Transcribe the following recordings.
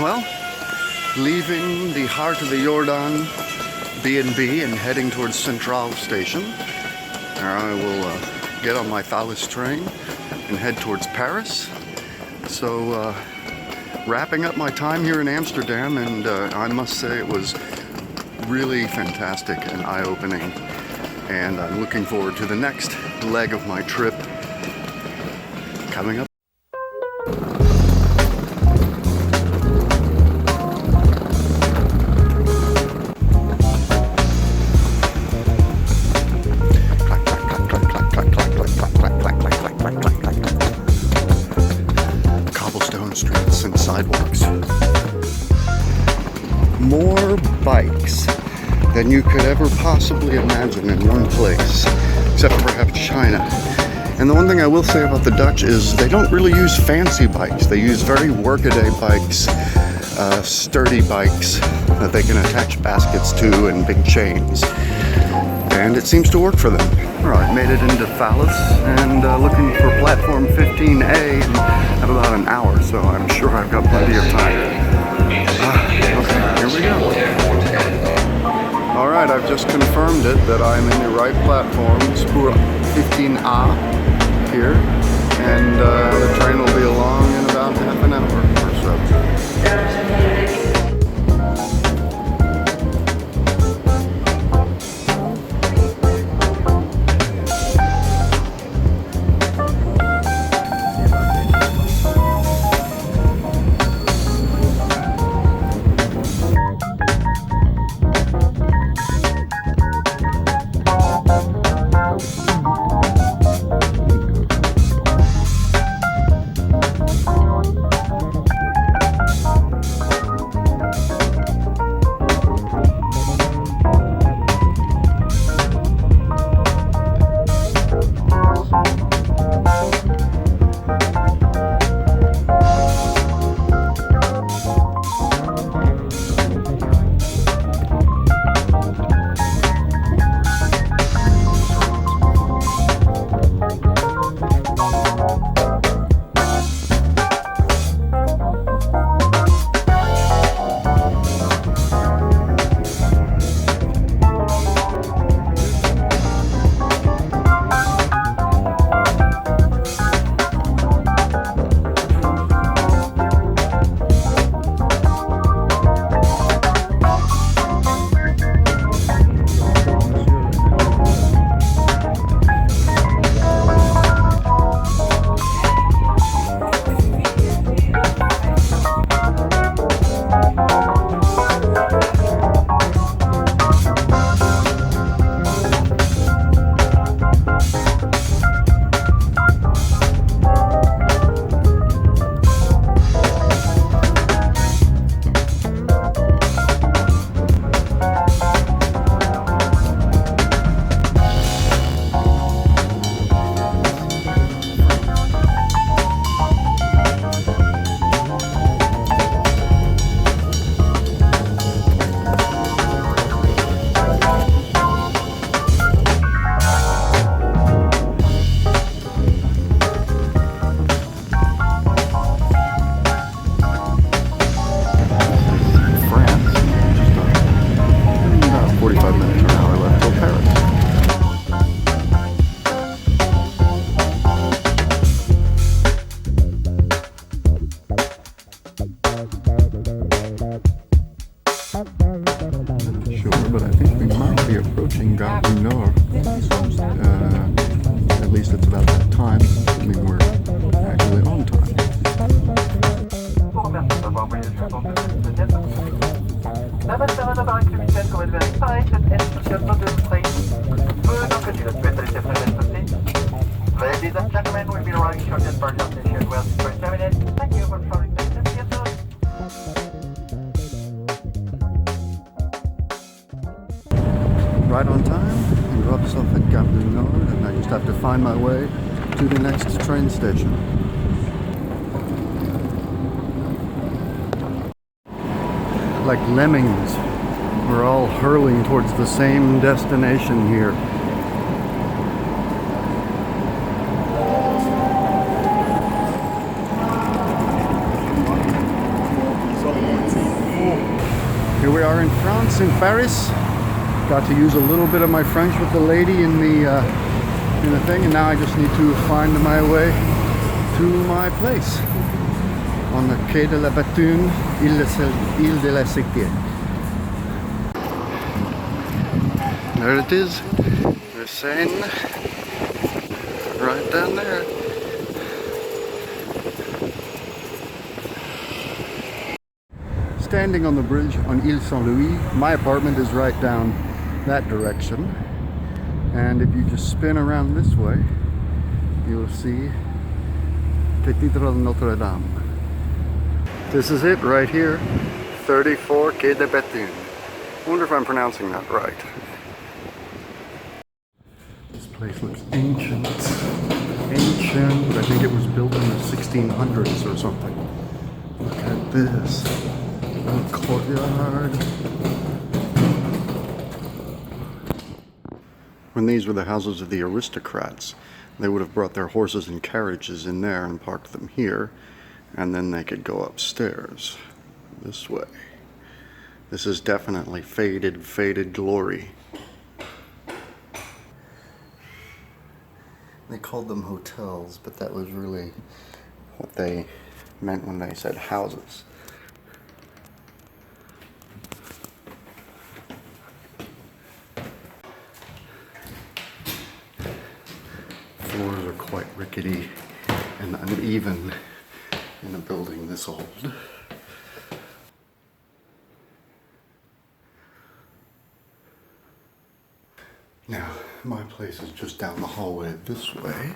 Well, leaving the heart of the Jordan B&B and heading towards Central Station. I will get on my Thalys train and head towards Paris. So, wrapping up my time here in Amsterdam, and I must say it was really fantastic and eye-opening. And I'm looking forward to the next leg of my trip coming up. Cobblestone streets and sidewalks. More bikes than you could ever possibly imagine in one place, except for perhaps China. And the one thing I will say about the Dutch is they don't really use fancy bikes. They use very workaday bikes, sturdy bikes that they can attach baskets to and big chains. And it seems to work for them. All right, made it into Thalys and looking for platform 15A. And I have about an hour, so I'm sure I've got plenty of time. Okay, here we go. All right, I've just confirmed it that I'm in the right platform, Spoor 15A here, and the train will be along in about half an hour or so. But I think we might be approaching Gare du Nord. At least it's about that time, assuming we're actually on time. Ladies and gentlemen, we'll be arriving shortly at Paris Station. Well, for 7 minutes. Thank you for traveling. Right on time, he drops off at Gare du Nord, and I just have to find my way to the next train station. Like lemmings, we're all hurling towards the same destination here. Saumur. weeks in Paris. Got to use a little bit of my French with the lady in the thing, and now I just need to find my way to my place on the Quai de la Batoune, Ile de la Cité. There it is, the Seine, right down there. Standing on the bridge on Ile Saint-Louis, my apartment is right down that direction, and if you just spin around this way, you'll see Cathedral Notre Dame. This is it right here, 34 Quai de Batoune. I wonder if I'm pronouncing that right. This place looks ancient. Ancient. I think it was built in the 1600s or something. Look at this. A courtyard. When these were the houses of the aristocrats, they would have brought their horses and carriages in there and parked them here, and then they could go upstairs this way. This is definitely faded glory. They called them hotels, but that was really what they meant when they said houses. Floors are quite rickety and uneven in a building this old. Now, my place is just down the hallway this way,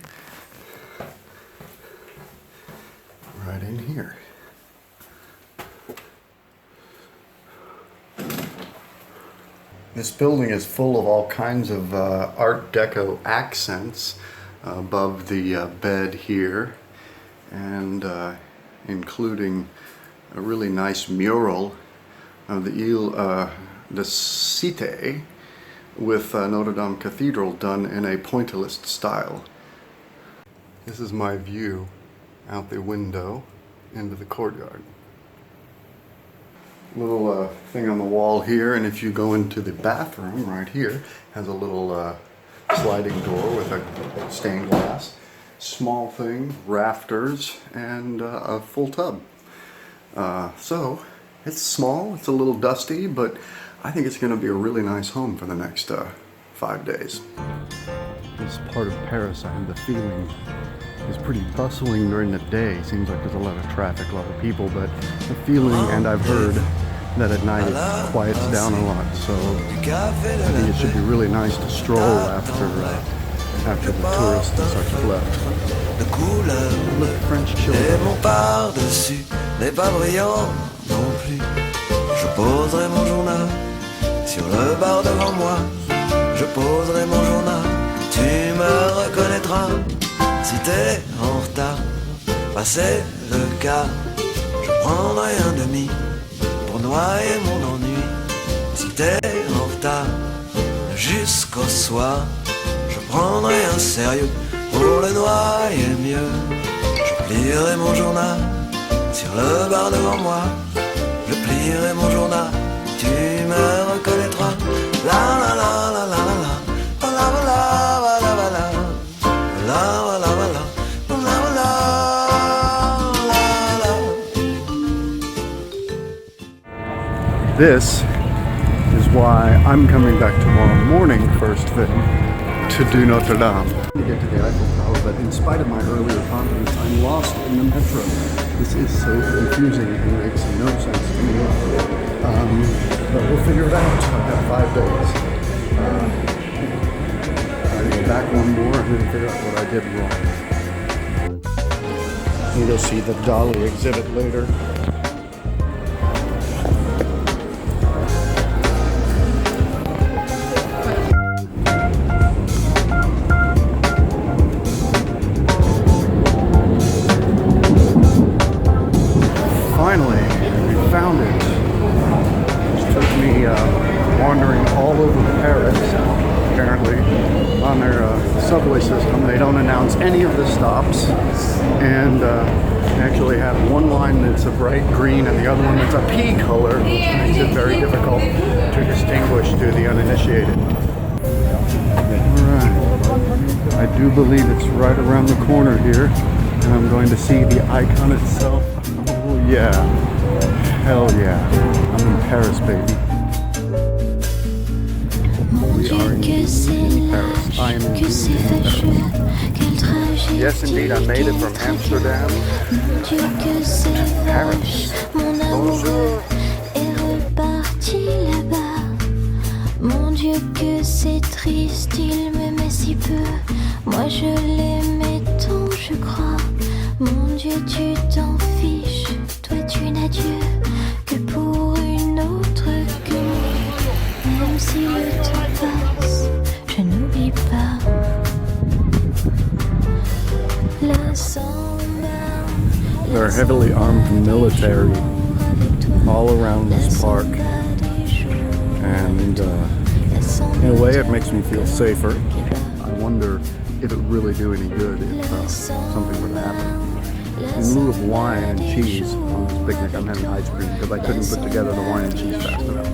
right in here. This building is full of all kinds of Art Deco accents above the bed here, and including a really nice mural of the Ile de Cité with Notre Dame Cathedral done in a pointillist style. This is my view out the window into the courtyard. Little thing on the wall here, and if you go into the bathroom right here, has a little sliding door with a stained glass. Small thing, rafters, and a full tub. So it's small, it's a little dusty, but I think it's going to be a really nice home for the next 5 days. This part of Paris, I have the feeling, is pretty bustling during the day. Seems like there's a lot of traffic, a lot of people, but the feeling, and I've heard, that at night it quiets down a lot. So I think it should be really nice to stroll after the tourists and such have left. Look, French children. Mon par-dessus n'est pas brillant non plus. Je poserai mon journal sur le bar devant moi. Je poserai mon journal, tu me reconnaîtras. Si t'es en retard, passer le quart. Je prendrai un demi pour noyer mon ennui. Si t'es en retard, jusqu'au soir. Je prendrai un sérieux pour le noyer mieux. Je plierai mon journal sur le bar devant moi. Je plierai mon journal, tu me reconnaîtras. La la la la la la la. La la la la la la. La la la la. This is why I'm coming back tomorrow morning, first thing, to do Notre Dame. To get to the Eiffel Tower, but in spite of my earlier confidence, I'm lost in the metro. This is so confusing and makes no sense to me. But we'll figure it out. I've got 5 days. I go back one more and then figure out what I did wrong. You'll see the Dolly exhibit later. Finally, we found it. It took me wandering all over Paris, apparently, on their subway system. They don't announce any of the stops, and actually have one line that's a bright green and the other one that's a pea color, which makes it very difficult to distinguish to the uninitiated. Alright, I do believe it's right around the corner here, and I'm going to see the icon itself. Oh yeah, hell yeah, I'm in Paris, baby. We are indeed in Paris. I am indeed in Paris. Yes, indeed, I made it from Amsterdam to Paris. Bonjour. Mon Dieu que c'est triste, il me met si peu. Moi je l'aimais tant, je crois. Mon Dieu tu t'en fiches, toi tu n'as Dieu que pour une autre que moi. Même si le temps passe, je n'oublie pas. La samba. There are heavily armed military all around this park, and in a way it makes me feel safer. I wonder if it would really do any good if something were to happen. In lieu of wine and cheese on this picnic, I'm having ice cream because I couldn't put together the wine and cheese fast enough.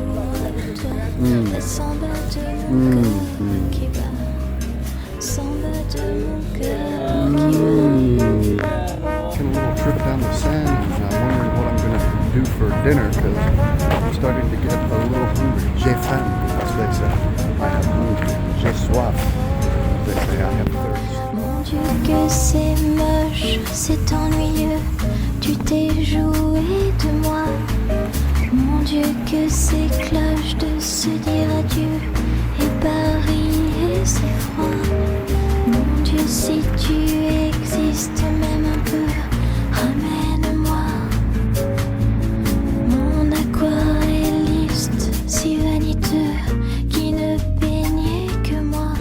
Taking a little trip down the sand, and I'm wondering what I'm going to do for dinner because I'm starting to get a little hungry. J'ai faim, as they say. I have hunger. J'ai soif. They say I have thirst. Mon Dieu que c'est moche, c'est ennuyeux. Tu t'es joué de moi. Mon Dieu que c'est cloche de se dire adieu. Et Paris et c'est froid. Mon Dieu si tu existes même un peu, ramène-moi. Mon aquarelliste si vaniteux qui ne peignait que moi.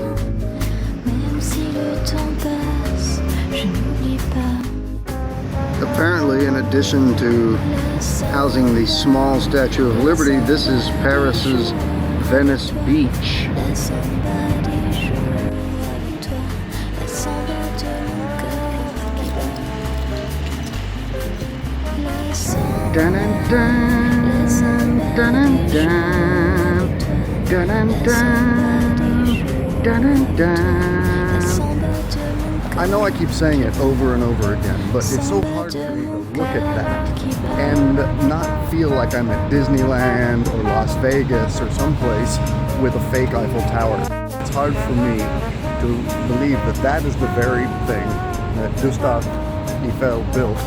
Même si le temps passe, je n'oublie pas. Apparently, in addition to housing the small Statue of Liberty, this is Paris's Venice Beach. La samba des jours avec toi, la samba de mon cœur qui bat. La samba, Dun dun dun dun dun dun dun dun dun. I know I keep saying it over and over again, but it's so hard for me to look at that and not feel like I'm at Disneyland or Las Vegas or someplace with a fake Eiffel Tower. It's hard for me to believe that that is the very thing that Gustave Eiffel built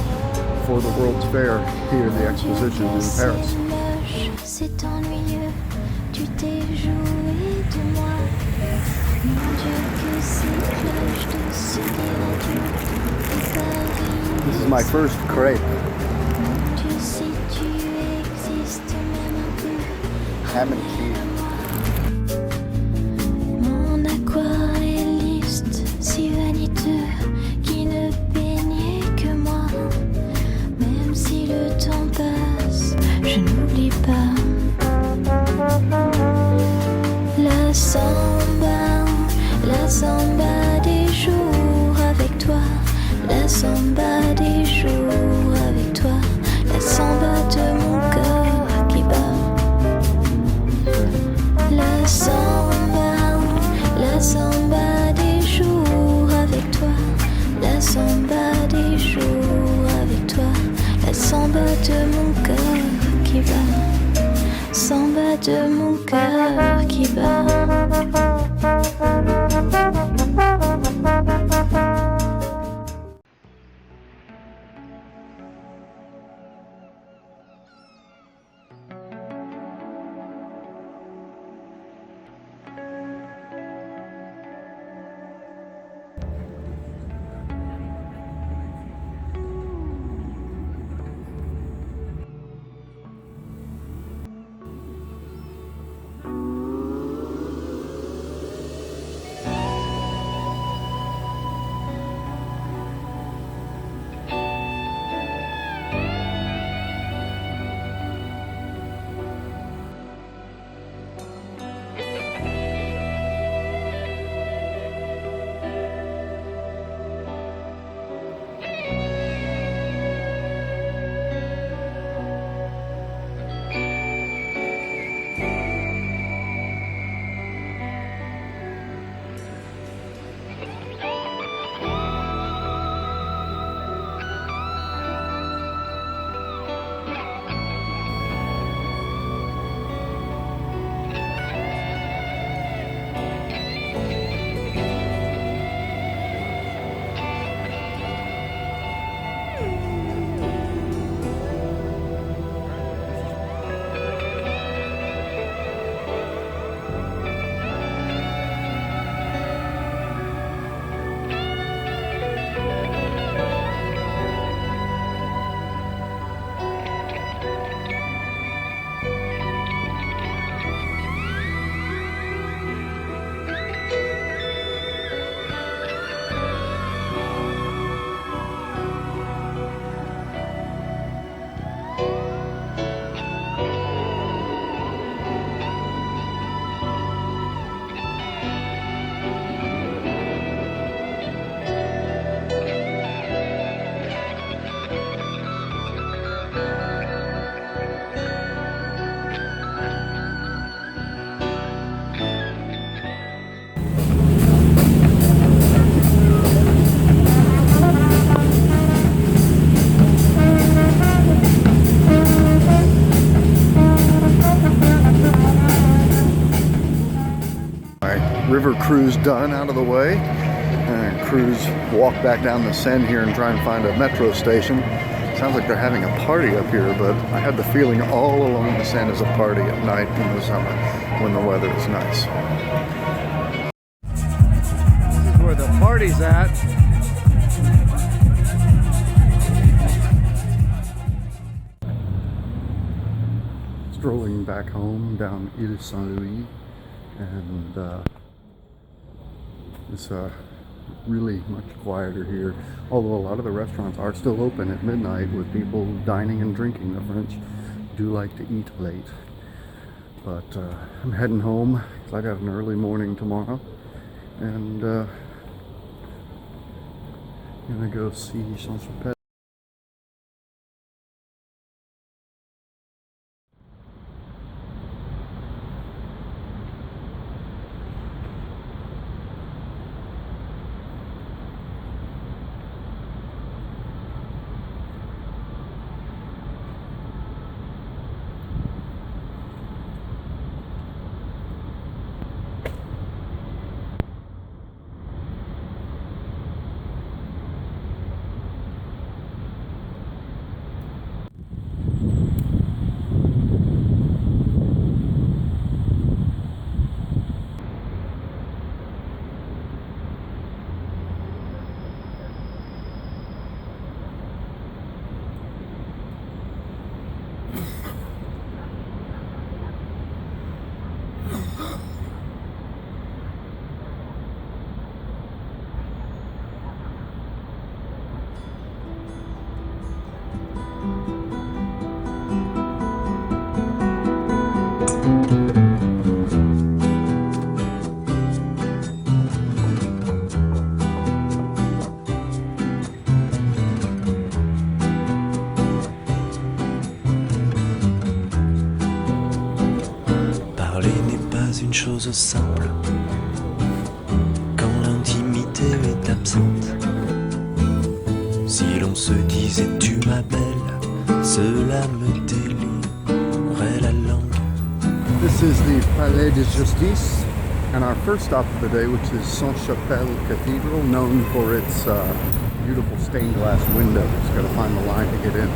for the World's Fair here in the exposition in Paris. C'est ennuyeux, tu t'es joué de moi. Mon Dieu que c'est cloche de se dire adieu. Et Paris. This is my first crepe. Mon Dieu si tu existes même un peu. Ham and cheese. Mon aquarelliste si vaniteux qui ne peignait que moi. Même si le temps passe, je n'oublie pas. La samba des jours avec toi. La samba des jours avec toi. La samba de mon cœur qui bat. La samba des jours avec toi. La samba des jours avec toi. La samba de mon cœur qui bat. Samba de mon cœur qui bat. river cruise done out of the way. And cruise, walk back down the Seine here and try and find a metro station. Sounds like they're having a party up here, but I had the feeling all along the Seine is a party at night in the summer when the weather is nice. This is where the party's at. Strolling back home down Ile Saint-Louis, and it's really much quieter here, although a lot of the restaurants are still open at midnight with people dining and drinking. The French do like to eat late. But I'm heading home because I got an early morning tomorrow, and gonna go see Saint-Chapelle. Une chose simple quand l'intimité est absente. Si l'on se disait tu m'appelles, cela me délierait la langue. This is the Palais de Justice, and our first stop of the day, which is Saint-Chapelle Cathedral, known for its beautiful stained glass windows. Got to find the line to get in.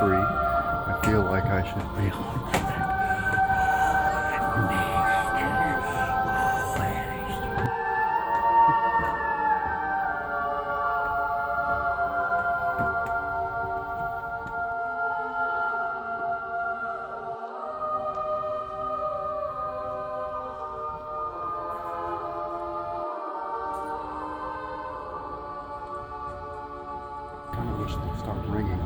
free. I feel like I should be kind of wish they'd stop ringing.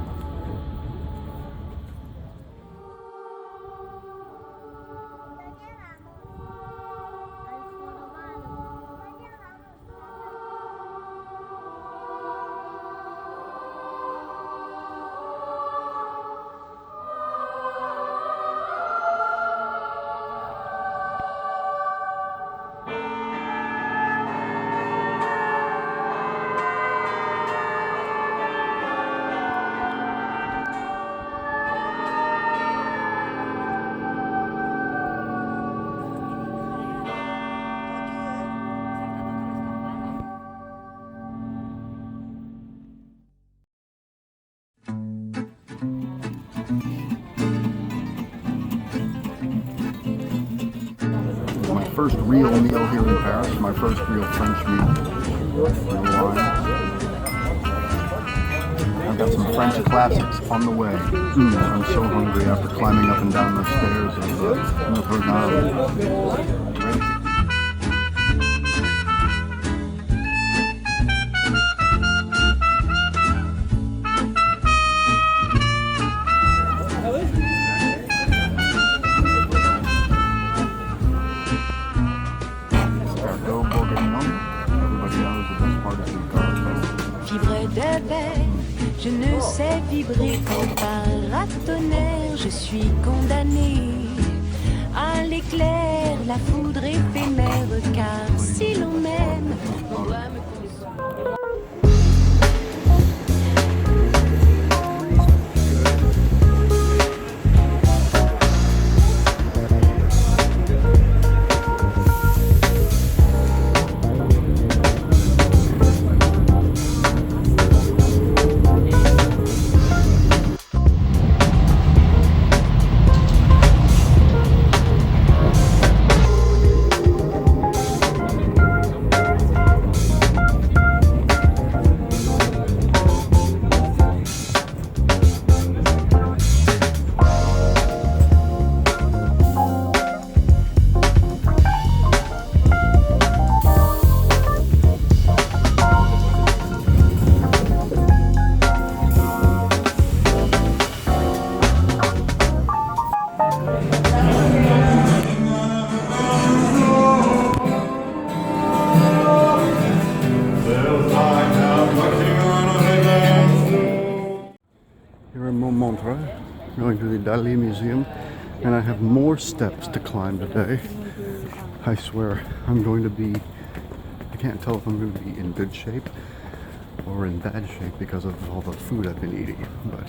My first real meal here in Paris, my first real French meal. I've got some French classics on the way. I'm so hungry after climbing up and down the stairs of Notre Dame. Vibrer de veille, je ne sais vibrer qu'en paratonnerre. Je suis condamné à l'éclair, la foudre éphémère. Car si l'on m'aime, on doit me going to the Dali Museum, and I have more steps to climb today. I swear I'm going to be, I can't tell if I'm going to be in good shape or in bad shape because of all the food I've been eating, but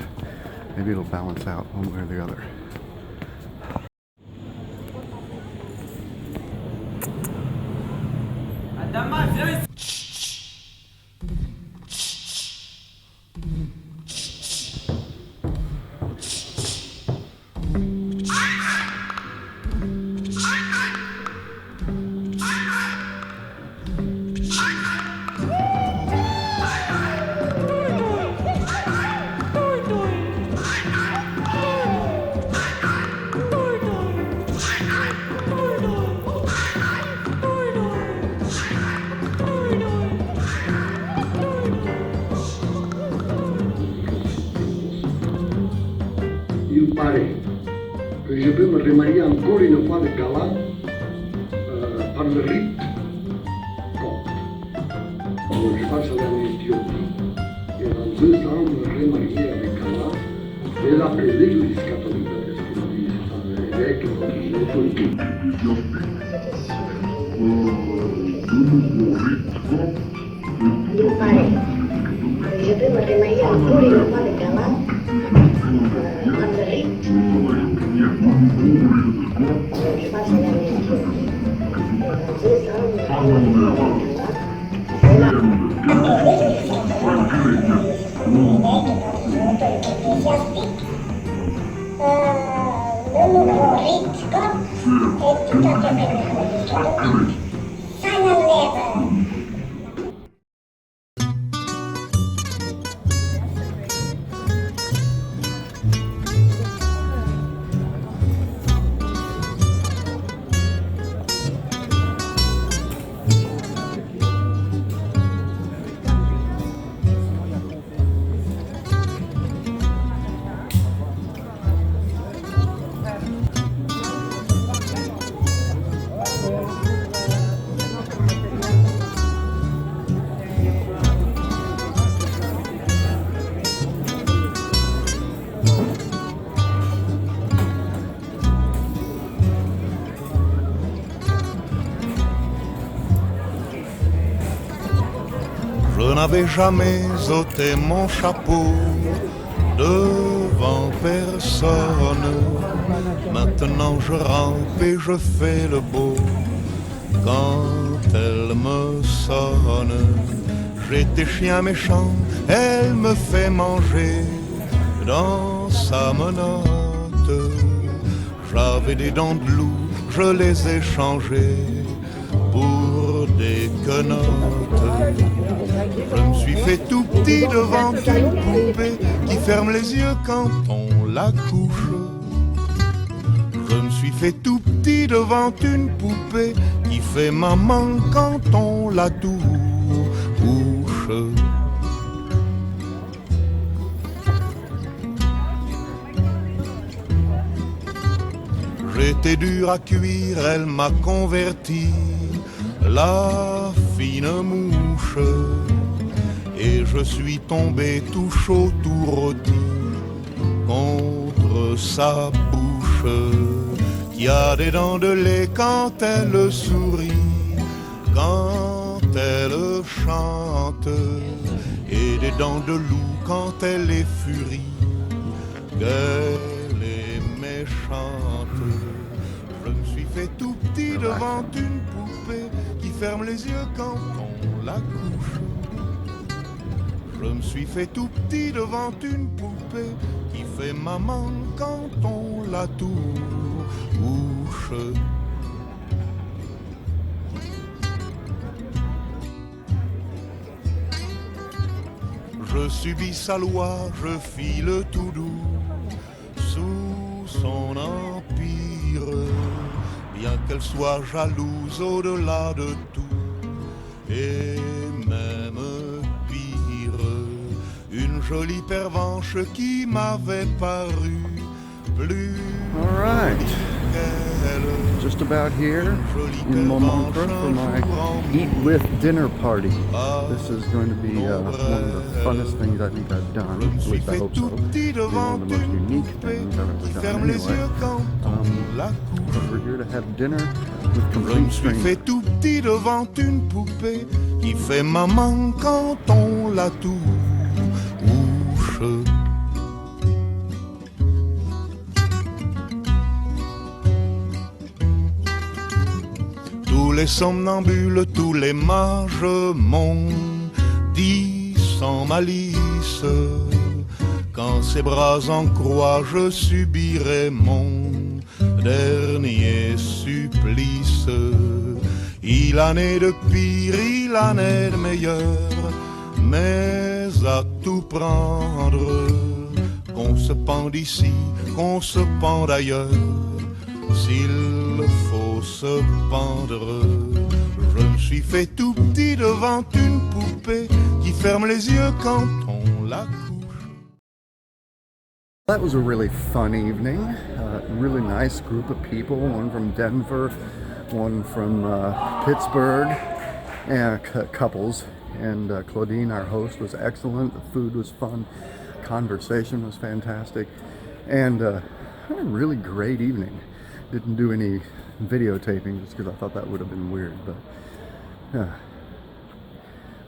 maybe it'll balance out one way or the other. Il paraît que je peux me remarier encore une fois de galant par le rite copte. Alors je passe en Éthiopie et dans 2 ans me remarier avec Allah et après l'église catholique, parce que c'est l'évêque qui est autorité. Il paraît que je peux me remarier encore une fois de galant. tout à fait belle histoire. Ça n'enlève. Je n'avais jamais ôté mon chapeau devant personne. Maintenant je rampe et je fais le beau quand elle me sonne. J'étais chien méchant, elle me fait manger dans sa menotte. J'avais des dents de loup, je les ai changées pour des quenottes. Je me suis fait tout petit devant une poupée qui ferme les yeux quand on la couche. Je me suis fait tout petit devant une poupée qui fait maman quand on la touche. J'étais dur à cuire, elle m'a converti, la fine mouche. Et je suis tombé tout chaud, tout rôti contre sa bouche, qui a des dents de lait quand elle sourit, quand elle chante, et des dents de loup quand elle est furie, qu'elle est méchante. Je me suis fait tout petit devant une poupée qui ferme les yeux quand on la couche. Je me suis fait tout petit devant une poupée qui fait maman quand on la touche. Je subis sa loi, je file tout doux sous son empire, bien qu'elle soit jalouse au-delà de tout, et même une jolie pervenche qui m'avait paru plus All right, qu'elle. just about here in Montmartre for my eat with dinner party. This is going to be one of the funnest things I think I've done, at least I hope so. It's one of the most unique things I've ever done anyway. But we're here to have dinner with Je complete me suis fait strangers. tout petit devant une poupée qui fait maman quand on la touche. Tous les somnambules, tous les mages m'ont dit sans malice, quand ses bras en croix je subirai mon dernier supplice. Il en est de pire, il en est de meilleur, mais à tout prendre, qu'on se pende ici, qu'on se pende ailleurs, s'il faut se pendre. Je me suis fait tout petit devant une poupée qui ferme les yeux quand on la couche. That was a really fun evening. Really nice group of people, one from Denver, one from Pittsburgh, and couples. And Claudine, our host, was excellent. The food was fun. Conversation was fantastic. And a really great evening. Didn't do any videotaping just because I thought that would have been weird. But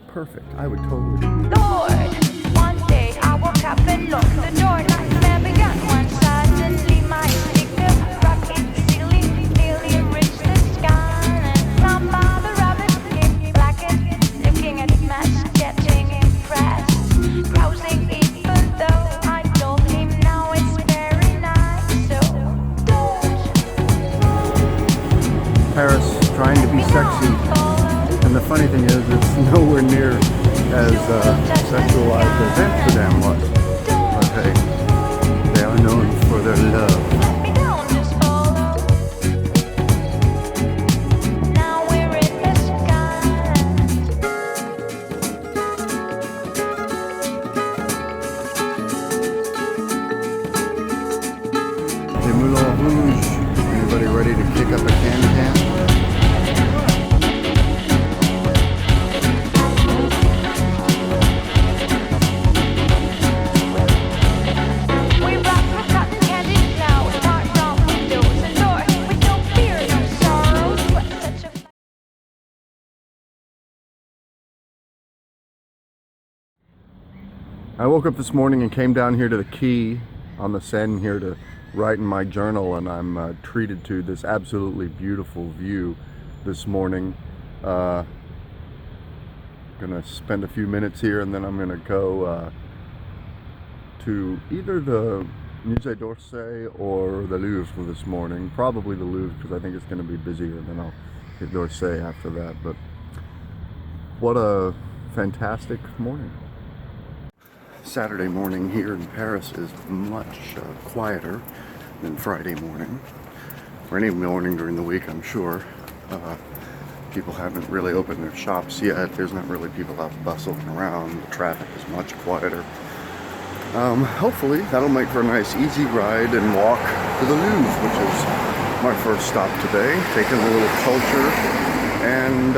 perfect. I would totally. Lord, one day I woke up and locked the door. Life had begun when suddenly my sticker rocket the ceiling, nearly reached the sky. And some other rabbit came blackened, looking at his mess, getting impressed, browsing even though I told him now it's very nice. So don't Paris trying to be sexy. And the funny thing is, it's nowhere near as sexualized as Amsterdam was. But hey, they are known for their love. Anybody ready to kick up a can-can? We rock for cotton candy now, with hearts on windows and doors, with no fear, no sorrows, but such a I woke up this morning and came down here to the quay on the Seine here to write in my journal, and I'm treated to this absolutely beautiful view this morning. Gonna spend a few minutes here, and then I'm gonna go to either the Musée d'Orsay or the Louvre this morning. Probably the Louvre, because I think it's gonna be busier, and then I'll hit d'Orsay after that. But what a fantastic morning. Saturday morning here in Paris is much quieter than Friday morning, or any morning during the week, I'm sure. People haven't really opened their shops yet. There's not really people out bustling around. The traffic is much quieter. Hopefully that'll make for a nice easy ride and walk to the Louvre, which is my first stop today. Taking a little culture, and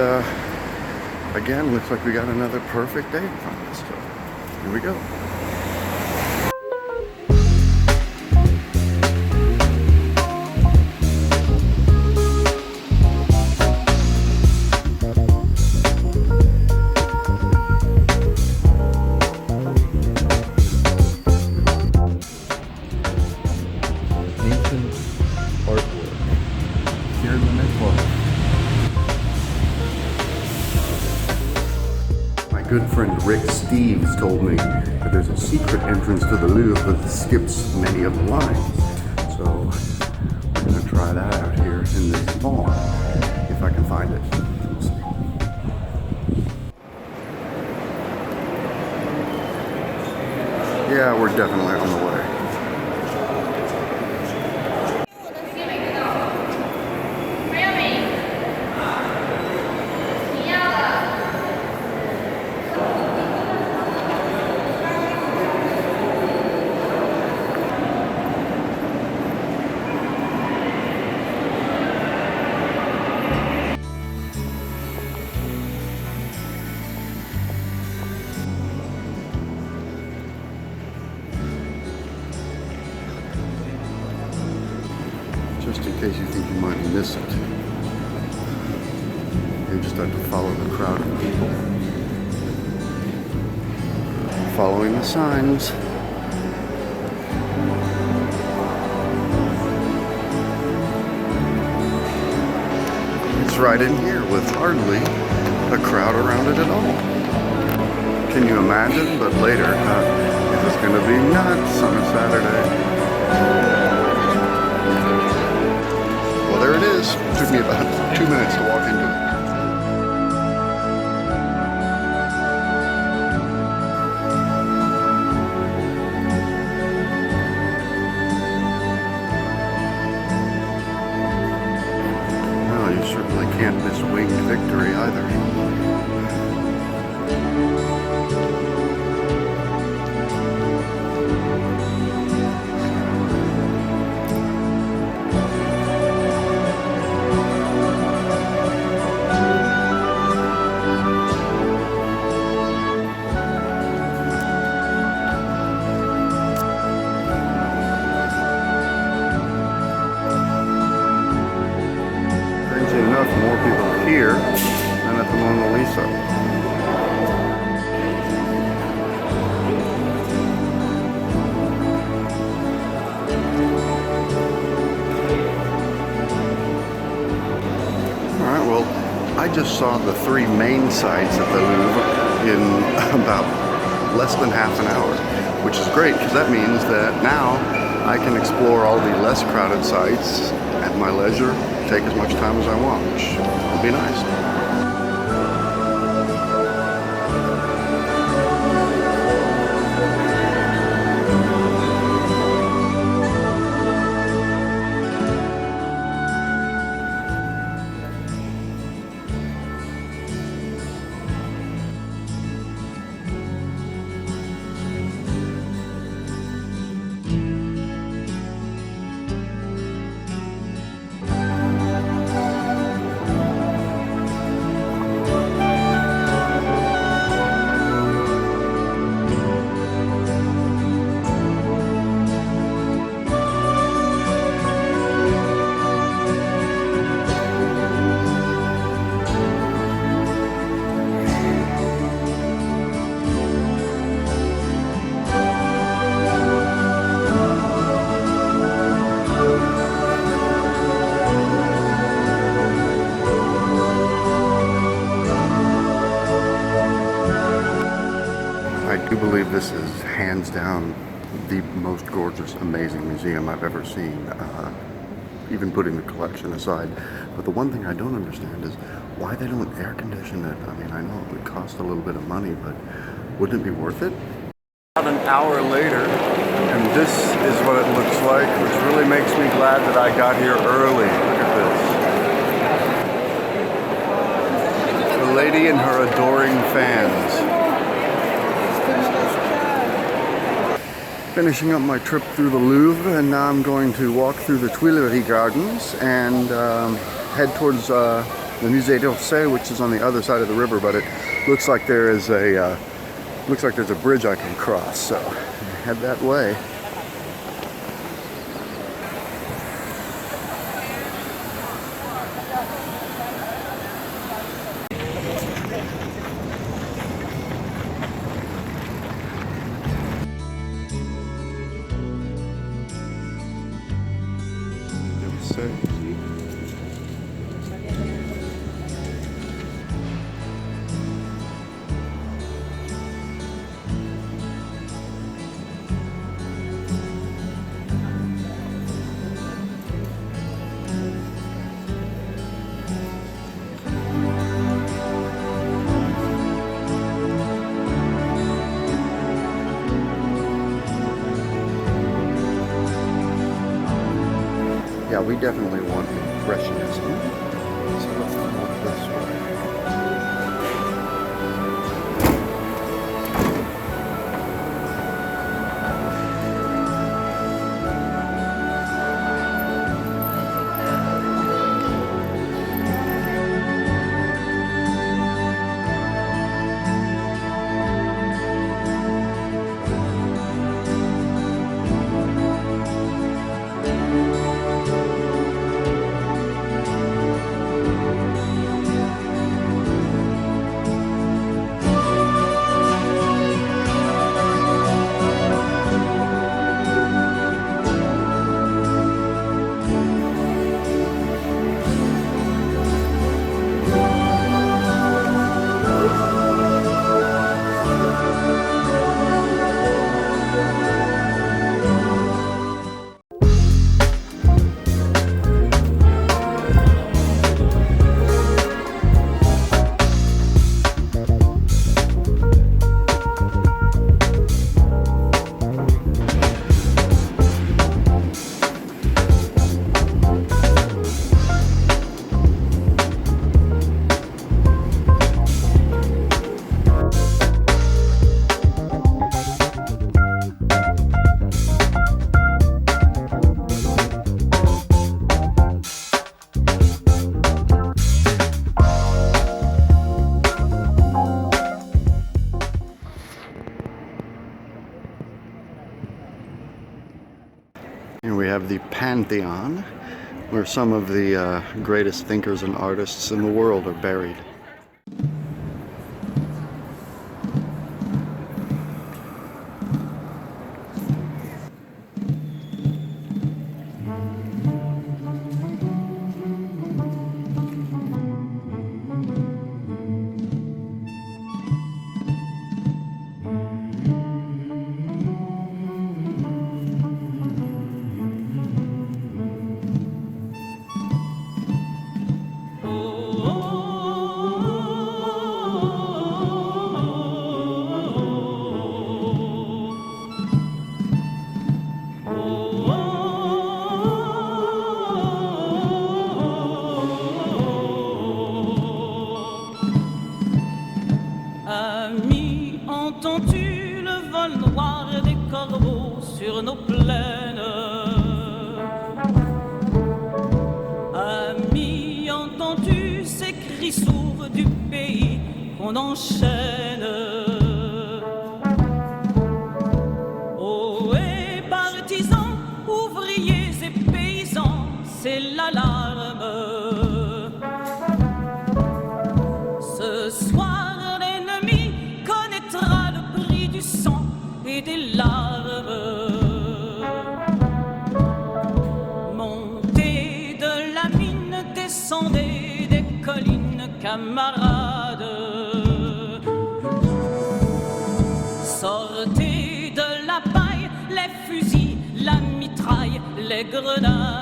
again, looks like we got another perfect day in front of us. So here we go. Ancient artwork here in the Network. My good friend Rick Steves told me that there's a secret entrance to the Louvre that skips many of the lines. So we're going to try that out here in this mall, if I can find it. We'll see. Yeah, we're definitely on the way. Just in case you think you might miss it, you just have to follow the crowd of people. Following the signs. It's right in here with hardly a crowd around it at all. Can you imagine? But later, it is going to be nuts on a Saturday. Well, there it is. It took me about 2 minutes to walk into it. Well, you certainly can't miss Winged Victory either. More people here than at the Mona Lisa. Alright, well, I just saw the 3 main sites at the Louvre in about less than half an hour, which is great because that means that now I can explore all the less crowded sites at my leisure, take as much time as I want, which would be nice. I do believe this is hands down the most gorgeous, amazing museum I've ever seen, even putting the collection aside. But the one thing I don't understand is why they don't air condition it. I mean, I know it would cost a little bit of money, but wouldn't it be worth it? About an hour later, and this is what it looks like, which really makes me glad that I got here early. Look at this. The lady and her adoring fans. Finishing up my trip through the Louvre, and now I'm going to walk through the Tuileries Gardens and head towards the Musée d'Orsay, which is on the other side of the river. But it looks like there is a there's a bridge I can cross, so head that way. Yeah, we definitely want impressionism, so let's walk this way. Here we have the Pantheon, where some of the greatest thinkers and artists in the world are buried. sur nos plaines. Amis, entends-tu ces cris sourds du pays qu'on enchaîne? Ohé, partisans, ouvriers et paysans, c'est l'alarme. Ce soir, l'ennemi connaîtra le prix du sang et des larmes. Montez de la mine, descendez des collines, camarades. Sortez de la paille, les fusils, la mitraille, les grenades.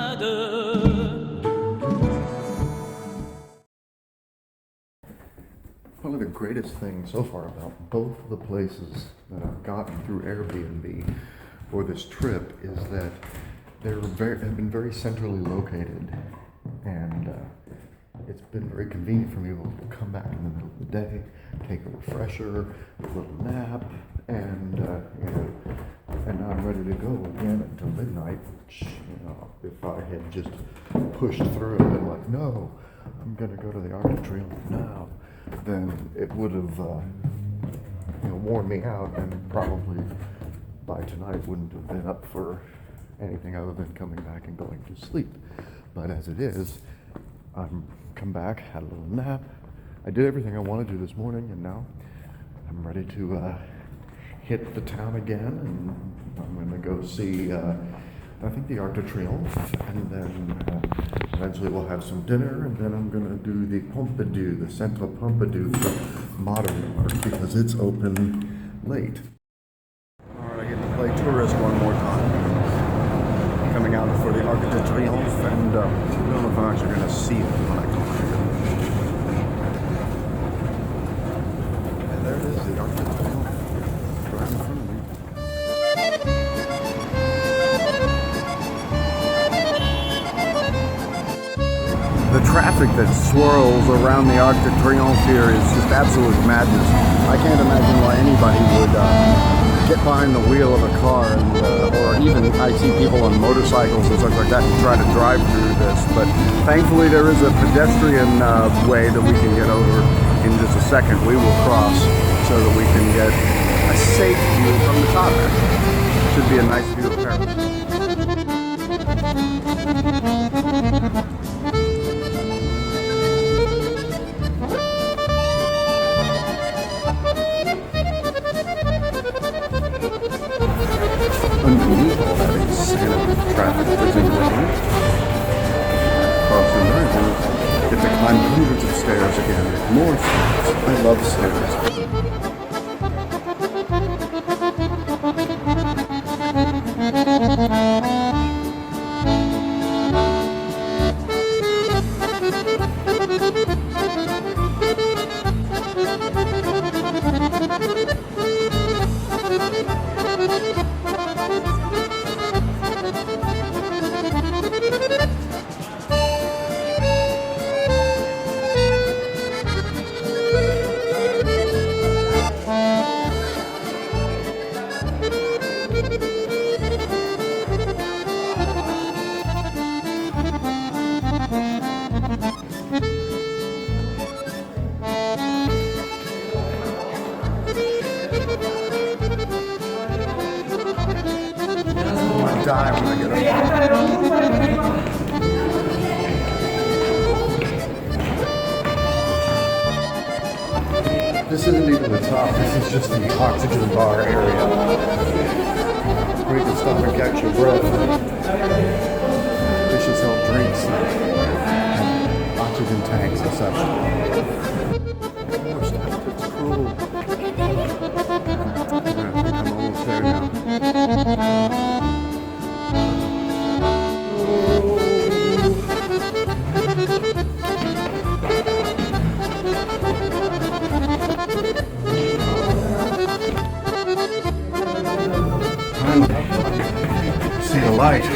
One of the greatest things so far about both the places that I've gotten through Airbnb for this trip is that have been very centrally located, and it's been very convenient for me to come back in the middle of the day, take a refresher, a little nap, and and now I'm ready to go again until midnight. Which, if I had just pushed through and been like, no, I'm gonna go to the Arctic Trail now, then it would have worn me out, and probably by tonight wouldn't have been up for anything other than coming back and going to sleep. But as it is, I'm come back, had a little nap. I did everything I wanted to this morning, and now I'm ready to hit the town again, and I'm going to go see I think the Arc de Triomphe, and then eventually we'll have some dinner, and then I'm going to do the Pompidou, the Centre Pompidou for modern art, because it's open late. All right, I get to play tourist one more time. Coming out for the Arc de Triomphe, and I don't know if I'm actually going to see it when I come here. And there it is, the Arc de Triomphe, right in front of me. The traffic that swirls around the Arc de Triomphe here is just absolute madness. I can't imagine why anybody would get behind the wheel of a car, and, or even I see people on motorcycles and such like that and try to drive through this. But thankfully there is a pedestrian way that we can get over in just a second. We will cross so that we can get a safe view from the top. Should be a nice view of Paris. Underneath all that insanity traffic that's in England, crossing there, and get to climb hundreds of stairs again. More stairs. I love stairs. Die when I get up. This isn't even the top, this is just the oxygen bar area. Where you can stop and catch your breath. They should sell drinks and oxygen tanks and such. More stuff, it's cool. I'm almost there now. See the light.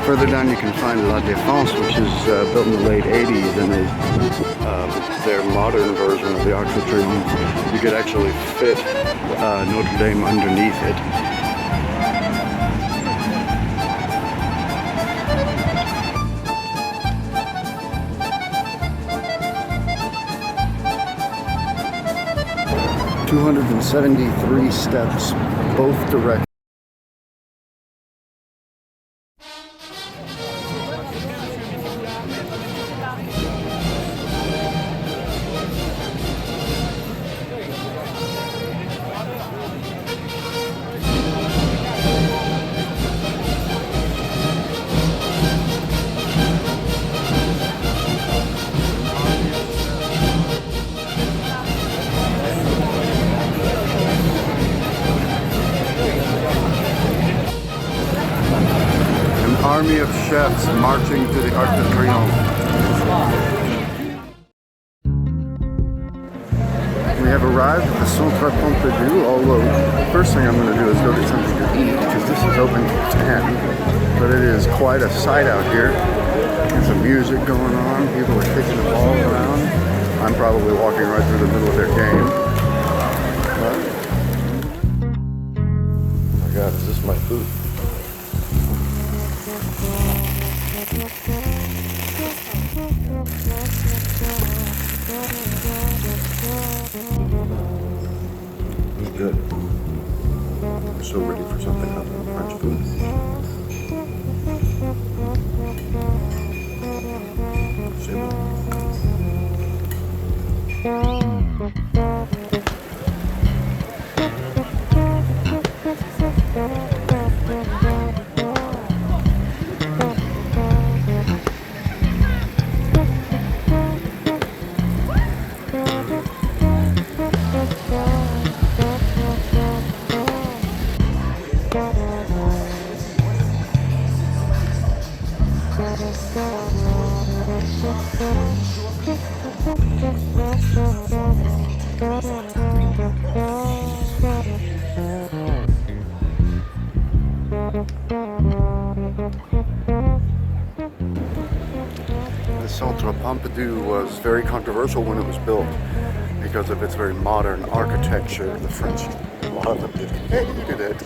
Further down you can find La Défense, which is built in the late 80s, and is their modern version of the Arc de Triomphe. You could actually fit Notre Dame underneath it. ...273 steps, both directions. Army of chefs marching to the Arc de Triomphe. We have arrived at the Centre Pompidou, although the first thing I'm going to do is go get something to eat, because this is open till 10. But it is quite a sight out here. There's some music going on, people are kicking the ball around. I'm probably walking right through the middle of their game. But, oh my god, is this my food? It's good. I'm so ready for something other than French food. The Centre Pompidou was very controversial when it was built because of its very modern architecture. The French, a lot of them hated it.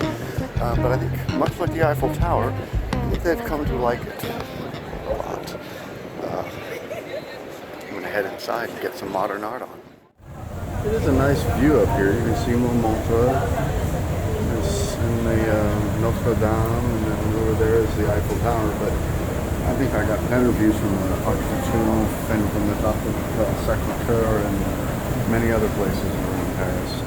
But I think, much like the Eiffel Tower, they've come to like it a lot. I'm going to head inside and get some modern art on. It is a nice view up here. You can see Montmartre, and the Notre Dame, and then over there is the Eiffel Tower. But I think I got better views from the Arc de Triomphe and from the top of Sacré-Cœur and many other places around Paris.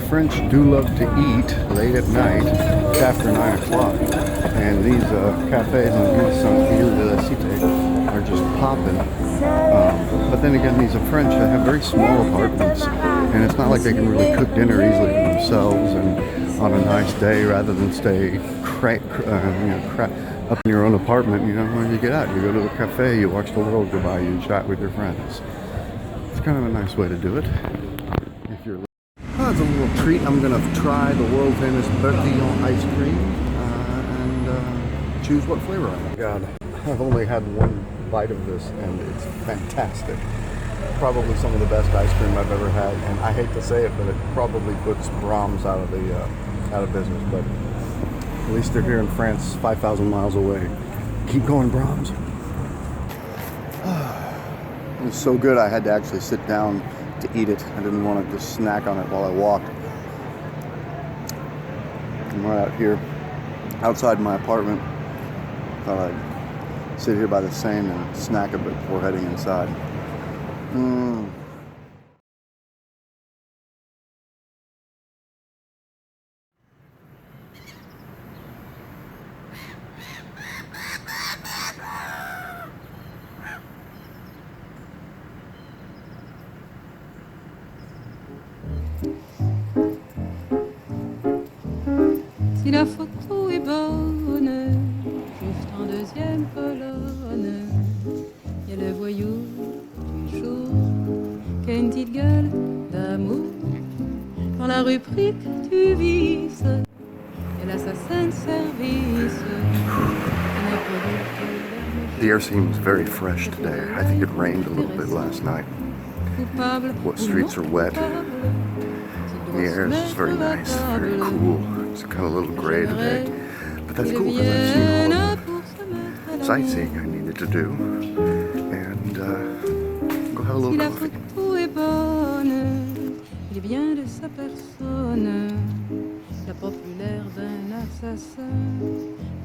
French do love to eat late at night after 9 o'clock. And these cafes on Ile de la Cité are just popping. But then again, these are French. They have very small apartments, and it's not like they can really cook dinner easily for themselves and on a nice day rather than stay up in your own apartment. You know, when you get out, you go to a cafe, you watch the world go by, you chat with your friends. It's kind of a nice way to do it. If you're it's a little treat. I'm gonna try the world famous Bertillon ice cream and choose what flavor I want. God, I've only had one bite of this and it's fantastic. Probably some of the best ice cream I've ever had, and I hate to say it, but it probably puts Brahms out of business. But at least they're here in France, 5,000 miles away. Keep going, Brahms. It was so good I had to actually sit down to eat it. I didn't want to just snack on it while I walked. I'm right out here, outside my apartment. Thought I'd sit here by the Seine and snack a bit before heading inside. Si la photo est bonne, juste en deuxième colonne, y a le voyou du jour qui a une petite gueule d'amour. Dans la rubrique du vice, y a l'assassin de service. The air seems very fresh today. I think it rained a little bit last night. What streets are wet. The air is just very nice, very cool. It's kind of a little gray today, but that's cool because I've seen all of the sightseeing I needed to do, and go have a little coffee. Il est bien de sa personne, la populaire d'un assassin,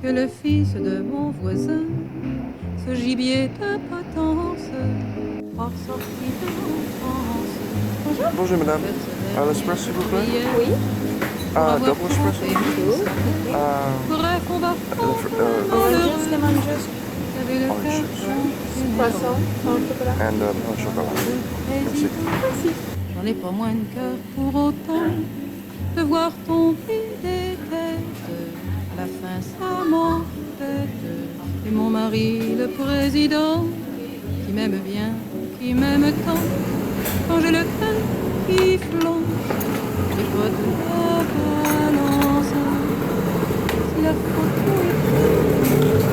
que le fils de mon voisin, ce gibier de potence, par sortie de l'enfance. Bonjour madame, à l'espresso s'il vous plaît? Oui. Double espresso? Bref, on va And chocolat. Merci. J'en ai pas moins de cœur pour autant de voir tomber des têtes. À la fin, ça m'embête. Et mon mari, le président, qui m'aime bien, qui m'aime tant, quand j'ai le cœur qui flanche, j'ai pas de la balance. Si la photo est belle,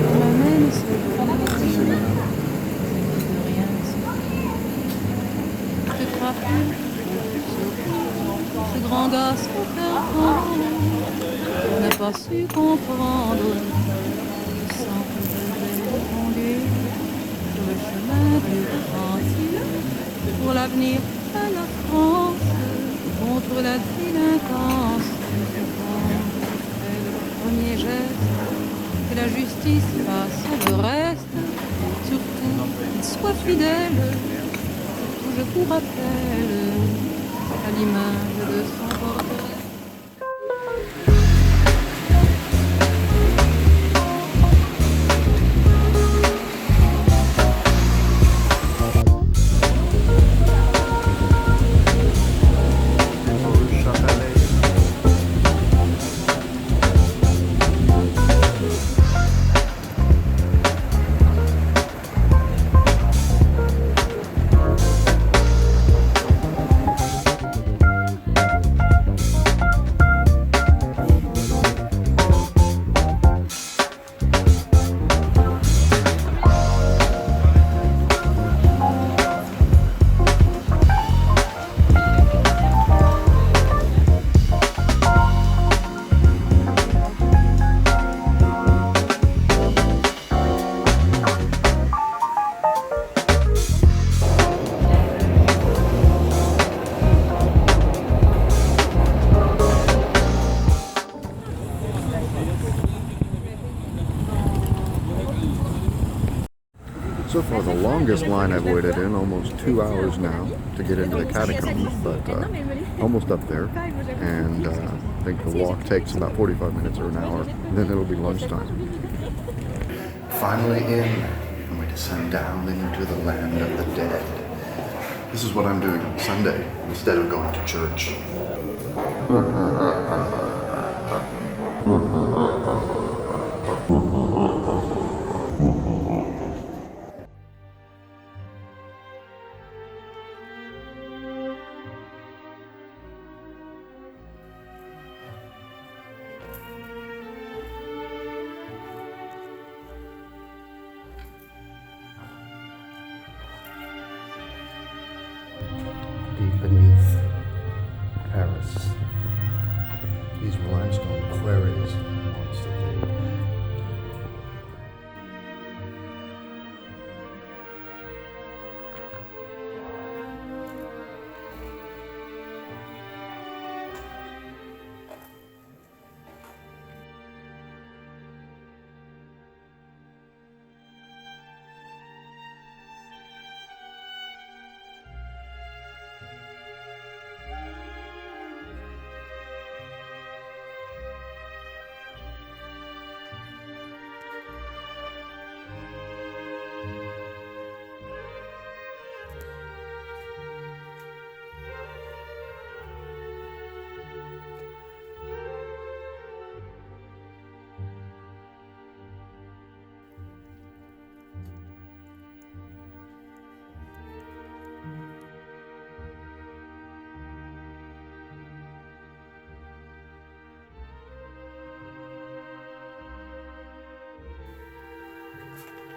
on m'amène ce bras. Ce grand gars son perdant, on n'a pas su comprendre. Je sens que je vais conduire sur le chemin du gentil pour l'avenir de la France, contre la délinquance. C'est le premier geste, que la justice fasse le reste, surtout qu'il soit fidèle. Je vous rappelle à l'image de son portrait. So far, the longest line I've waited in, almost 2 hours now to get into the catacombs, but almost up there. And think the walk takes about 45 minutes or an hour, and then it'll be lunchtime. Finally in, and we descend down into the land of the dead. This is what I'm doing on Sunday instead of going to church. Deep beneath Paris, these were limestone quarries once that they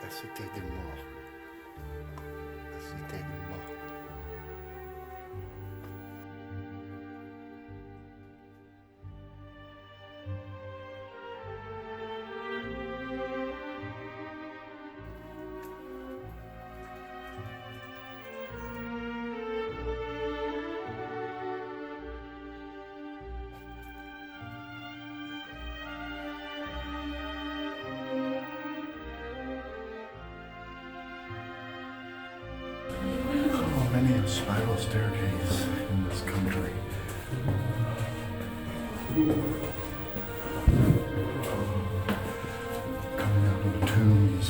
La cité des morts. La cité des morts. Many a spiral staircase in this country. Coming out of the tombs.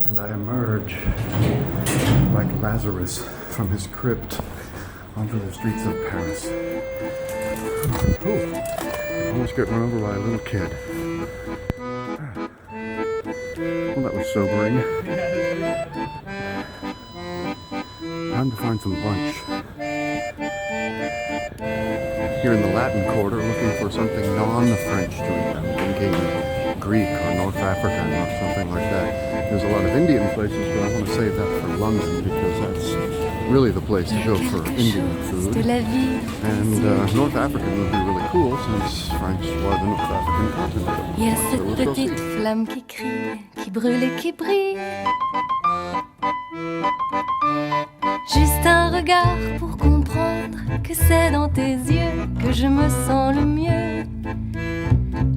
And I emerge like Lazarus from his crypt onto the streets of Paris. Almost get run over by a little kid. Well, that was sobering. Time to find some lunch. Here in the Latin Quarter, looking for something non-French to eat. I'm thinking Greek or North African or something like that. There's a lot of Indian places, but I want to save that for London because that's really the place to go for Indian food. And North African would be really cool since French was the North African continent. Il y a cette petite flamme qui crie, qui brûle et qui brille. Juste un regard pour comprendre que c'est dans tes yeux que je me sens le mieux.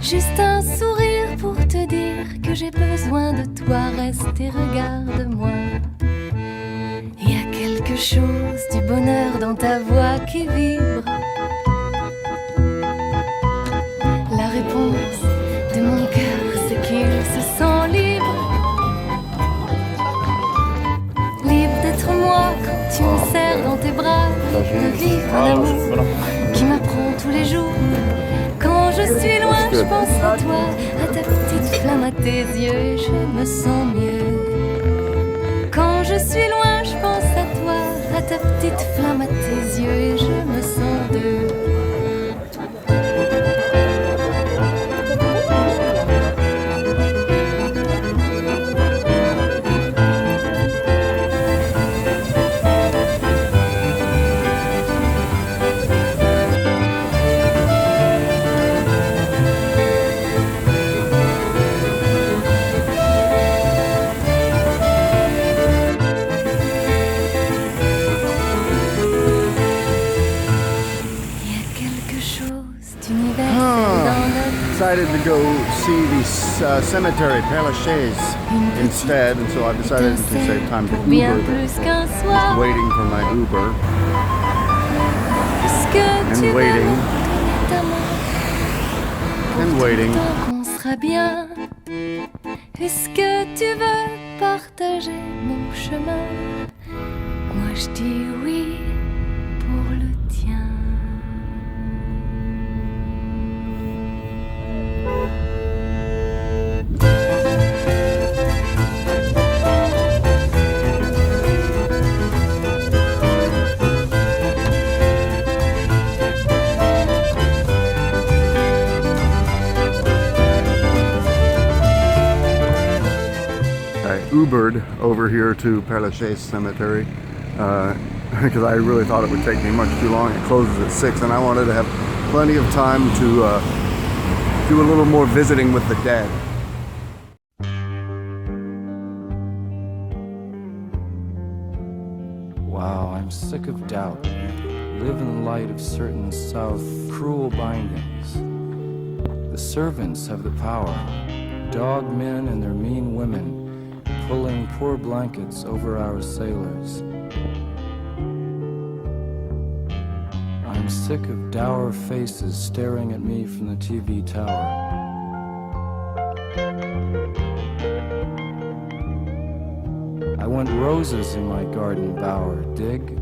Juste un sourire pour te dire que j'ai besoin de toi, reste et regarde-moi. Il y a quelque chose du bonheur dans ta voix qui vibre. La réponse de mon cœur, c'est qu'il se sent libre. Libre d'être moi quand tu me serres dans tes bras. De vivre un amour qui m'apprend tous les jours. Quand je suis loin, je pense à toi, à ta petite flamme à tes yeux et je me sens mieux. Quand je suis loin, je pense à toi, à ta petite flamme à tes yeux et je me sens deux. Decided to go see the cemetery, Père Lachaise, instead, and so I've decided to save time to Uber there. Just waiting for my Uber. and waiting and waiting. On sera bien. Est-ce que tu veux partager mon chemin? Moi je dis oui pour le tien. Ubered over here to Père Lachaise Cemetery because I really thought it would take me much too long. It closes at 6 and I wanted to have plenty of time to do a little more visiting with the dead. Wow, I'm sick of doubt. Live in the light of certain South cruel bindings. The servants have the power. Dog men and their mean women pulling poor blankets over our sailors. I'm sick of dour faces staring at me from the TV tower. I want roses in my garden bower, dig?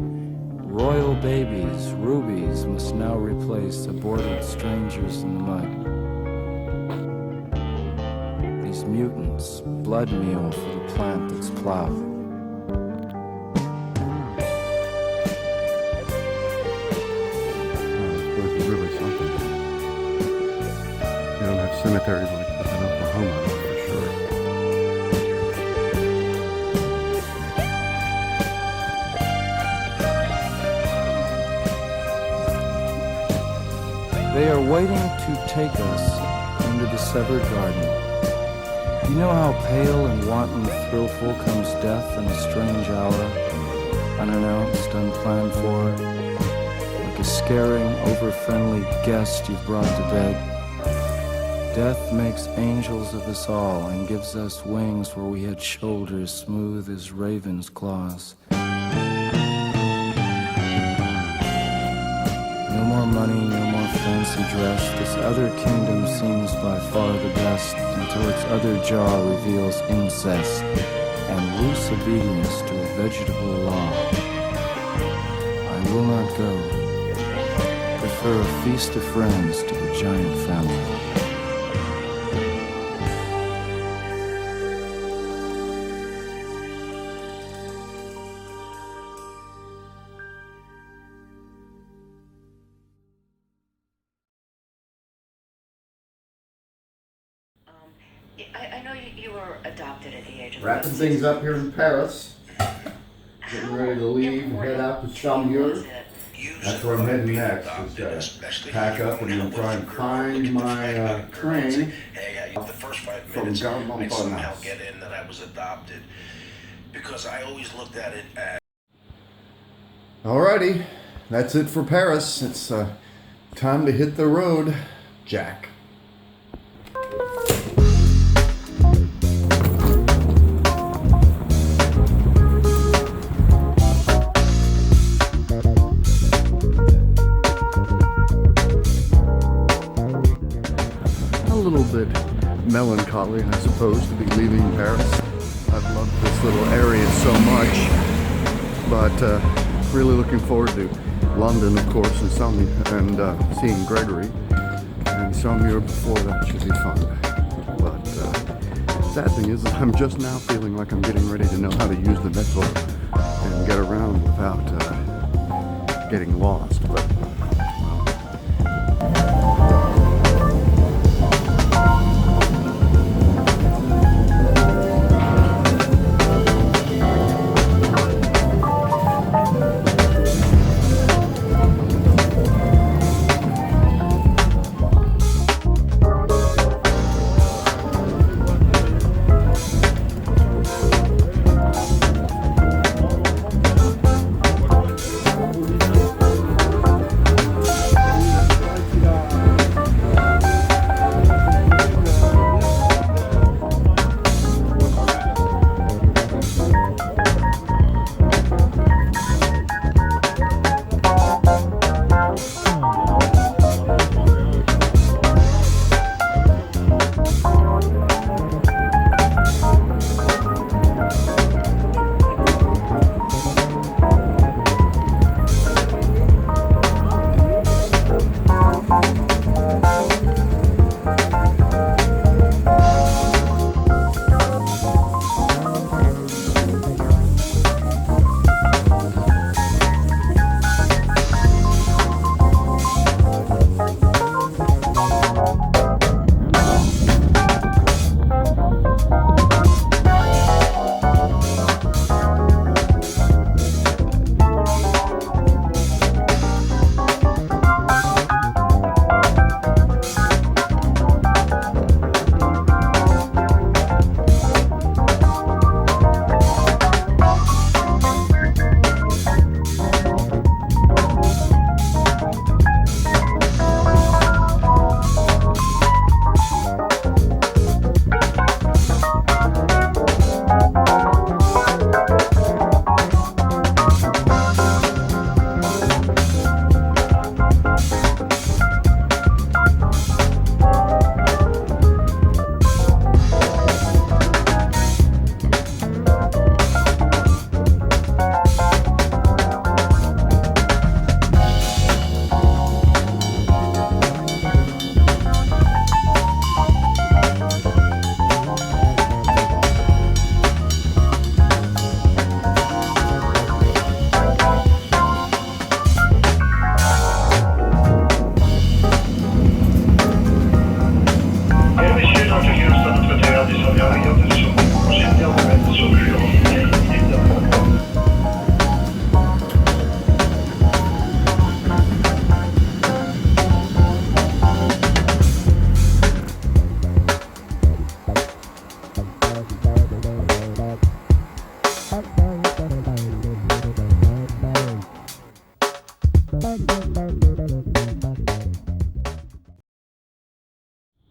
Royal babies, rubies must now replace aborted strangers in the mud. These mutants, blood meal for the plant that's plowed. This place is really something. You don't have cemeteries like this in Oklahoma, that's for sure. They are waiting to take us into the severed garden. You know how pale and wanton thrillful comes death in a strange hour, unannounced, unplanned for, like a scaring, over-friendly guest you've brought to bed. Death makes angels of us all and gives us wings where we had shoulders smooth as ravens' claws. No more money, no more fancy dress. This other kingdom seems by far the best until its other jaw reveals incest and loose obedience to a vegetable law. I will not go. Prefer a feast of friends to a giant family. I know you were adopted at the age of... Wrapping things up here in Paris. Getting ready to leave and head out to Saumur. That's where I'm heading next. Is pack up and then try and find my train from Gare Montparnasse. Get in that I was adopted because I always looked at it as... Alrighty, that's it for Paris. It's time to hit the road, Jack. A little bit melancholy, I suppose, to be leaving Paris. I've loved this little area so much, but really looking forward to London, of course, and seeing Gregory, and Saumur before that should be fun. But sad thing is, I'm just now feeling like I'm getting ready to know how to use the metro and get around without getting lost. But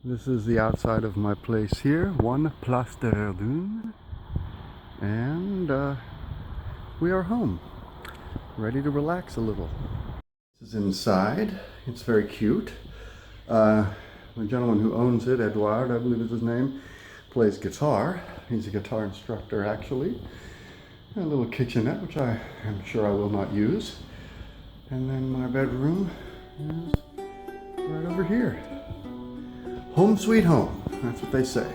This is the outside of my place here, 1 Place de Verdun, and we are home, ready to relax a little. This is inside. It's very cute. The gentleman who owns it, Edouard, I believe is his name, plays guitar. He's a guitar instructor, actually. A little kitchenette, which I am sure I will not use. And then my bedroom is right over here. Home sweet home, that's what they say.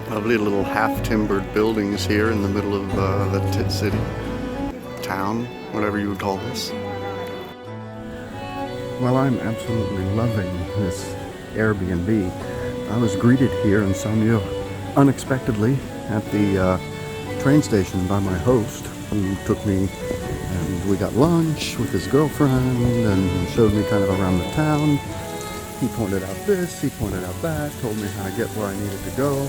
Lovely little half-timbered buildings here in the middle of the city, town, whatever you would call this. Well, I'm absolutely loving this Airbnb. I was greeted here in Saumur unexpectedly at the train station by my host, who took me, and we got lunch with his girlfriend and showed me kind of around the town. He pointed out this, he pointed out that, told me how to get where I needed to go.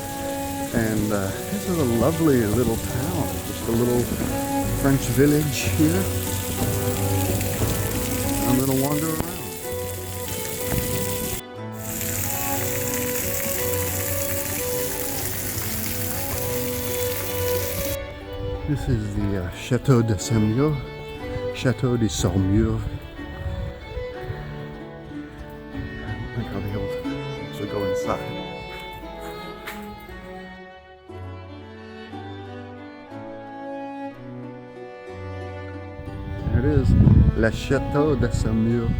And this is a lovely little town, just a little French village here. I'm gonna wander around. This is the Château de Saumur, Château de Saumur. I think I'll be able to actually go inside. It is Le Château de Saumur,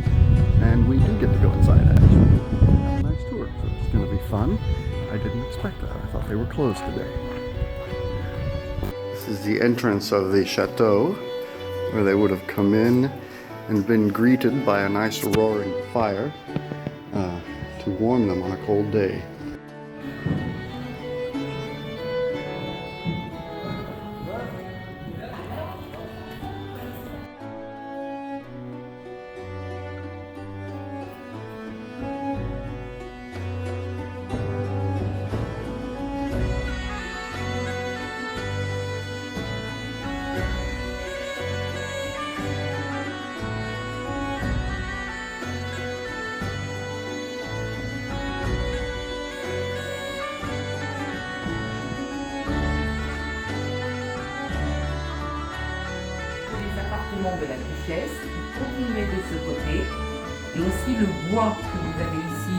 and we do get to go inside actually. Have a nice tour, so it's going to be fun. I didn't expect that. I thought they were closed today. This is the entrance of the chateau, where they would have come in and been greeted by a nice roaring fire to warm them on a cold day. De la Duchesse, continuez de ce côté, et aussi le bois que vous avez ici,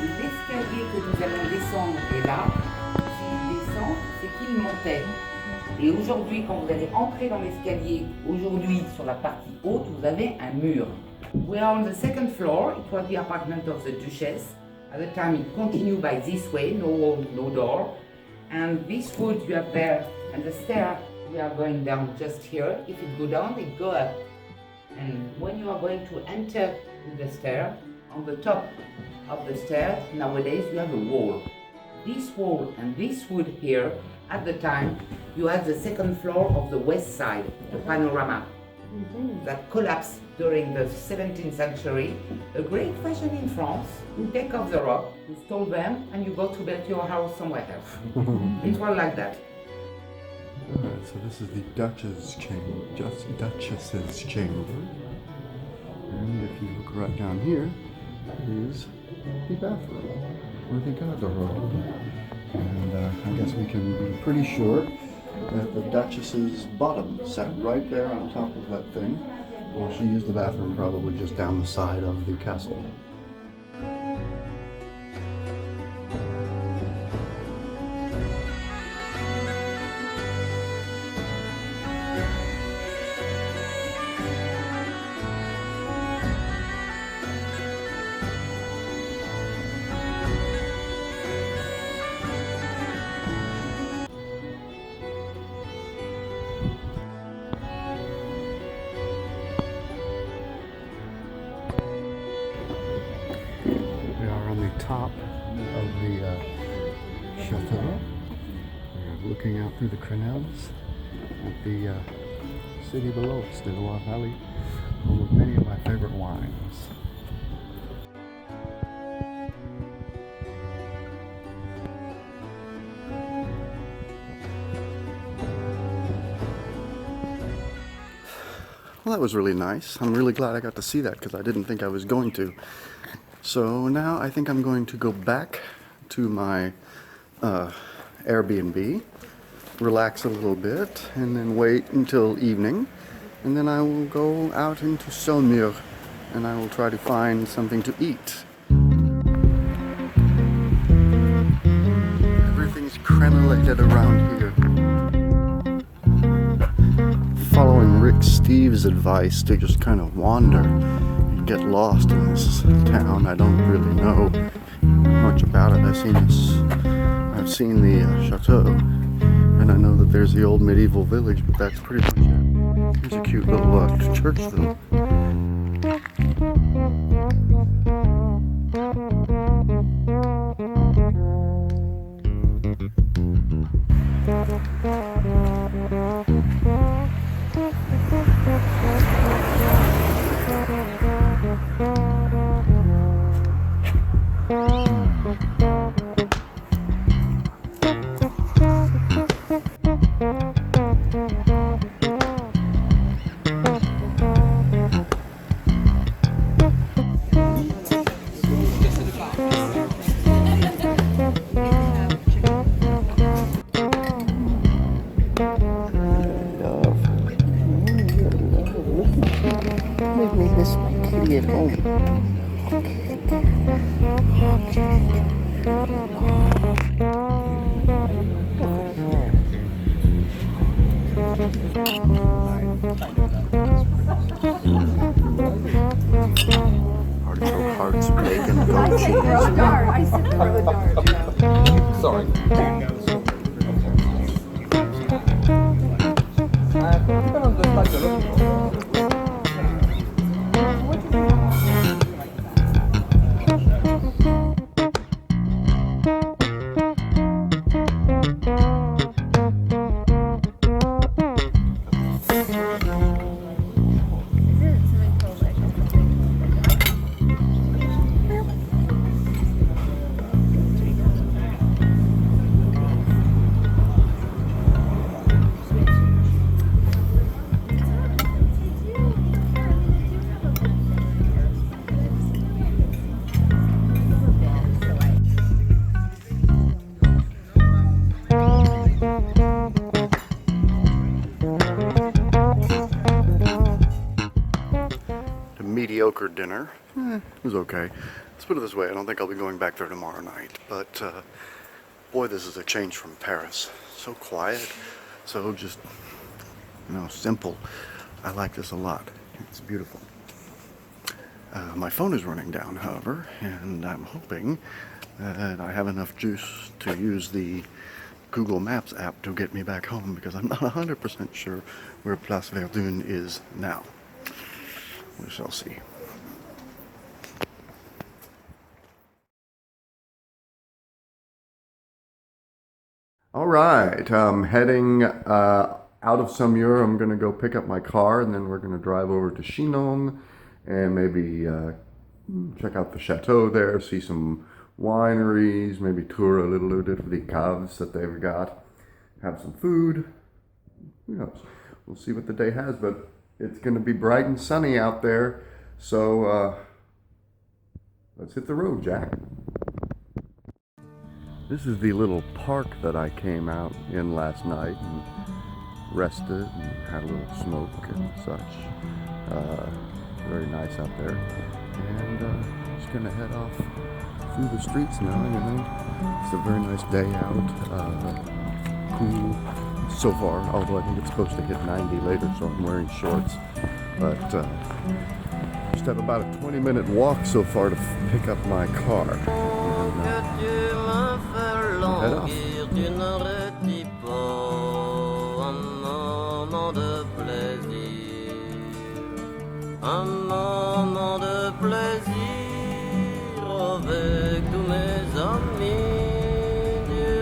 et l'escalier que nous allons descendre est là. S'il descend, c'est qu'il montait. Et aujourd'hui, quand vous allez entrer dans l'escalier, aujourd'hui sur la partie haute, vous avez un mur. We are on the second floor. It was the apartment of the Duchess. At the time, it continued by this way, no wall, no door. And this wood you have there, and the stair. We are going down just here. If it go down, it go up. And when you are going to enter the stair, on the top of the stair, nowadays you have a wall. This wall and this wood here, at the time, you had the second floor of the west side, the panorama, that collapsed during the 17th century. A great fashion in France. You take off the rock, you stole them, and you go to build your house somewhere else. It was like that. Alright, so this is the Duchess's chamber. And if you look right down here, is the bathroom, or the garderobe. And I guess we can be pretty sure that the Duchess's bottom sat right there on top of that thing. Well, she used the bathroom probably just down the side of the castle. Top of the chateau. We're looking out through the crenelles at the city below us, the Loire Valley, home of many of my favorite wines. Well, that was really nice. I'm really glad I got to see that because I didn't think I was going to. So now I think I'm going to go back to my Airbnb, relax a little bit, and then wait until evening. And then I will go out into Saumur and I will try to find something to eat. Everything's crenellated around here. Following Rick Steves' advice to just kind of wander and get lost in this town. I don't really know much about it. I've seen the chateau, and I know that there's the old medieval village, but that's pretty much it. Here's a cute little church though. Maybe miss my kitty at home. Artichoke hearts, bacon, goat cheese. I said the word dart. Sorry. Mediocre dinner. It was okay. Let's put it this way, I don't think I'll be going back there tomorrow night, but boy, this is a change from Paris. So quiet, so just, simple. I like this a lot. It's beautiful. My phone is running down, however, and I'm hoping that I have enough juice to use the Google Maps app to get me back home, because I'm not 100% sure where Place Verdun is now. We shall see. All right, I'm heading out of Saumur. I'm going to go pick up my car, and then we're going to drive over to Chinon and maybe check out the chateau there, see some wineries, maybe tour a little bit of the caves that they've got, have some food. Who knows? We'll see what the day has, but it's going to be bright and sunny out there, so let's hit the road, Jack. This is the little park that I came out in last night and rested and had a little smoke and such. Very nice out there. And just going to head off through the streets now, It's a very nice day out. Cool so far, although I think it's supposed to hit 90 later, so I'm wearing shorts. But just have about a 20-minute walk so far to pick up my car. And, head off. Un moment de plaisir avec tous mes amis, du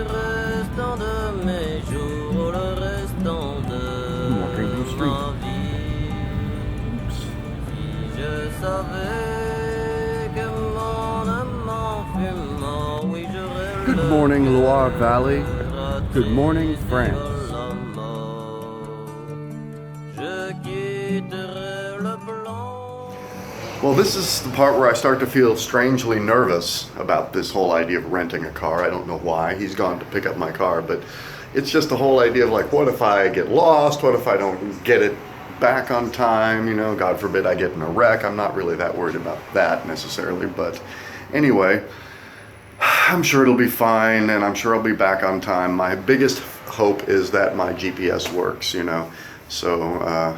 Good morning, Loire Valley. Good morning, France. Well, this is the part where I start to feel strangely nervous about this whole idea of renting a car. I don't know why. He's gone to pick up my car, but it's just the whole idea of like, what if I get lost? What if I don't get it back on time? You know, God forbid I get in a wreck. I'm not really that worried about that necessarily, but anyway, I'm sure it'll be fine, and I'm sure I'll be back on time. My biggest hope is that my GPS works, you know, so I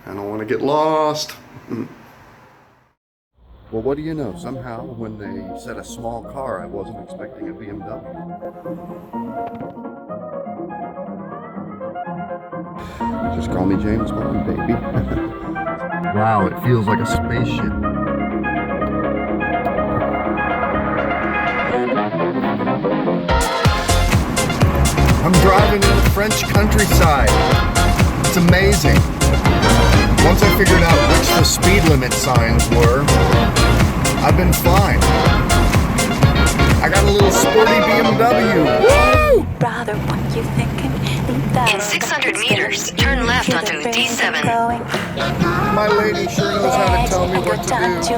don't want to get lost. Well, what do you know? Somehow, when they said a small car, I wasn't expecting a BMW. Just call me James Bond, baby. Wow, it feels like a spaceship. I'm driving in the French countryside. It's amazing. Once I figured out which the speed limit signs were, I've been fine. I got a little sporty BMW. Woo! Rather what you thinking. In 600 meters, turn left onto D7. My lady sure knows how to tell me what to do.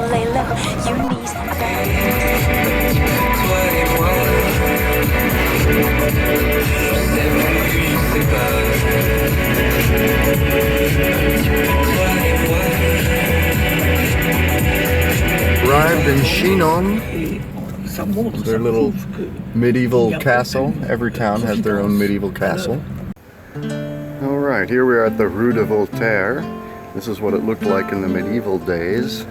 Arrived in Chinon, their little medieval castle. Every town has their own medieval castle. Alright, here we are at the Rue de Voltaire. This is what it looked like in the medieval days,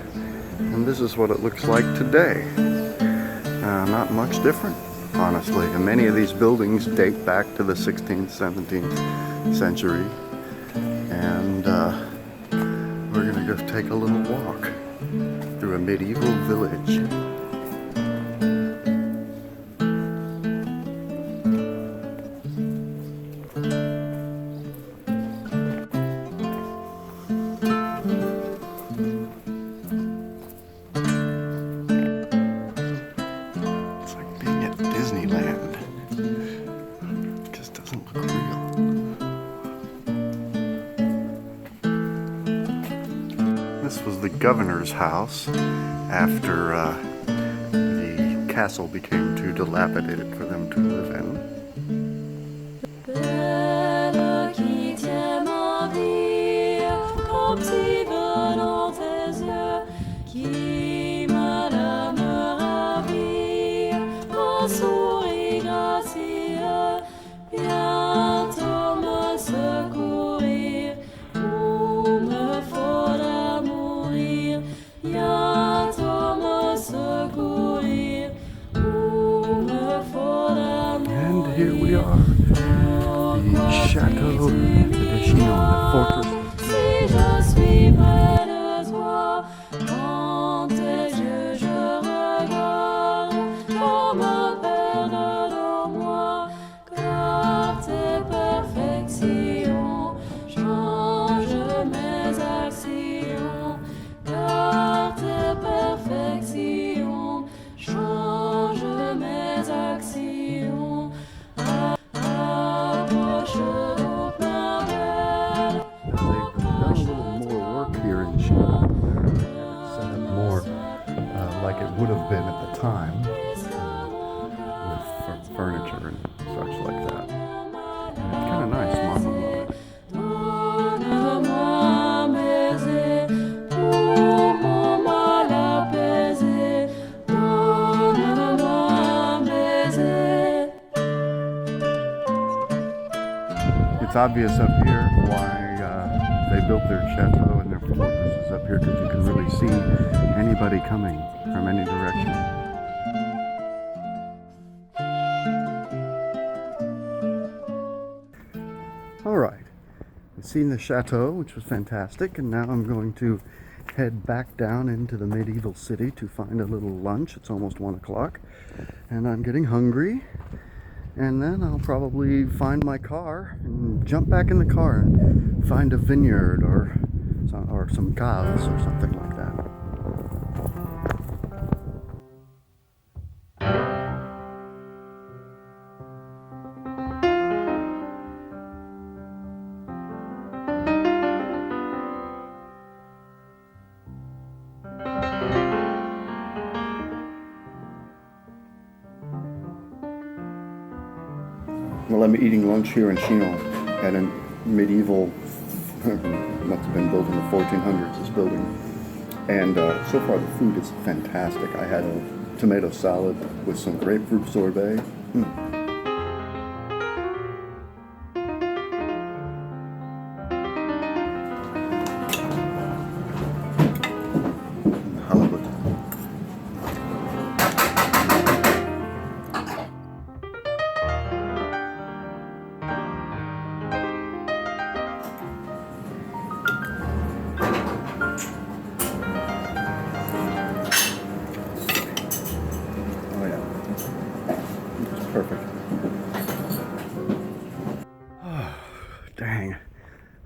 and this is what it looks like today. Not much different, honestly. And many of these buildings date back to the 16th, 17th century. And we're gonna go take a little walk through a medieval village. It's like being at Disneyland. It just doesn't look real. This was the governor's house after the castle became too dilapidated for them to live in. And here we are, the Chateau de Chinon, the fortress. Like it would have been at the time, with furniture and such like that. And it's kind of nice, Mama. It's obvious up here why they built their chateau and their fortresses up here, because you can really see anybody coming from any direction. Alright, I've seen the chateau, which was fantastic, and now I'm going to head back down into the medieval city to find a little lunch. It's almost 1 o'clock, and I'm getting hungry. And then I'll probably find my car and jump back in the car and find a vineyard or some caves or something like that. Well, I'm eating lunch here in Chinon at a medieval, must have been built in the 1400s, this building. And so far the food is fantastic. I had a tomato salad with some grapefruit sorbet. Halibut. Perfect. Dang.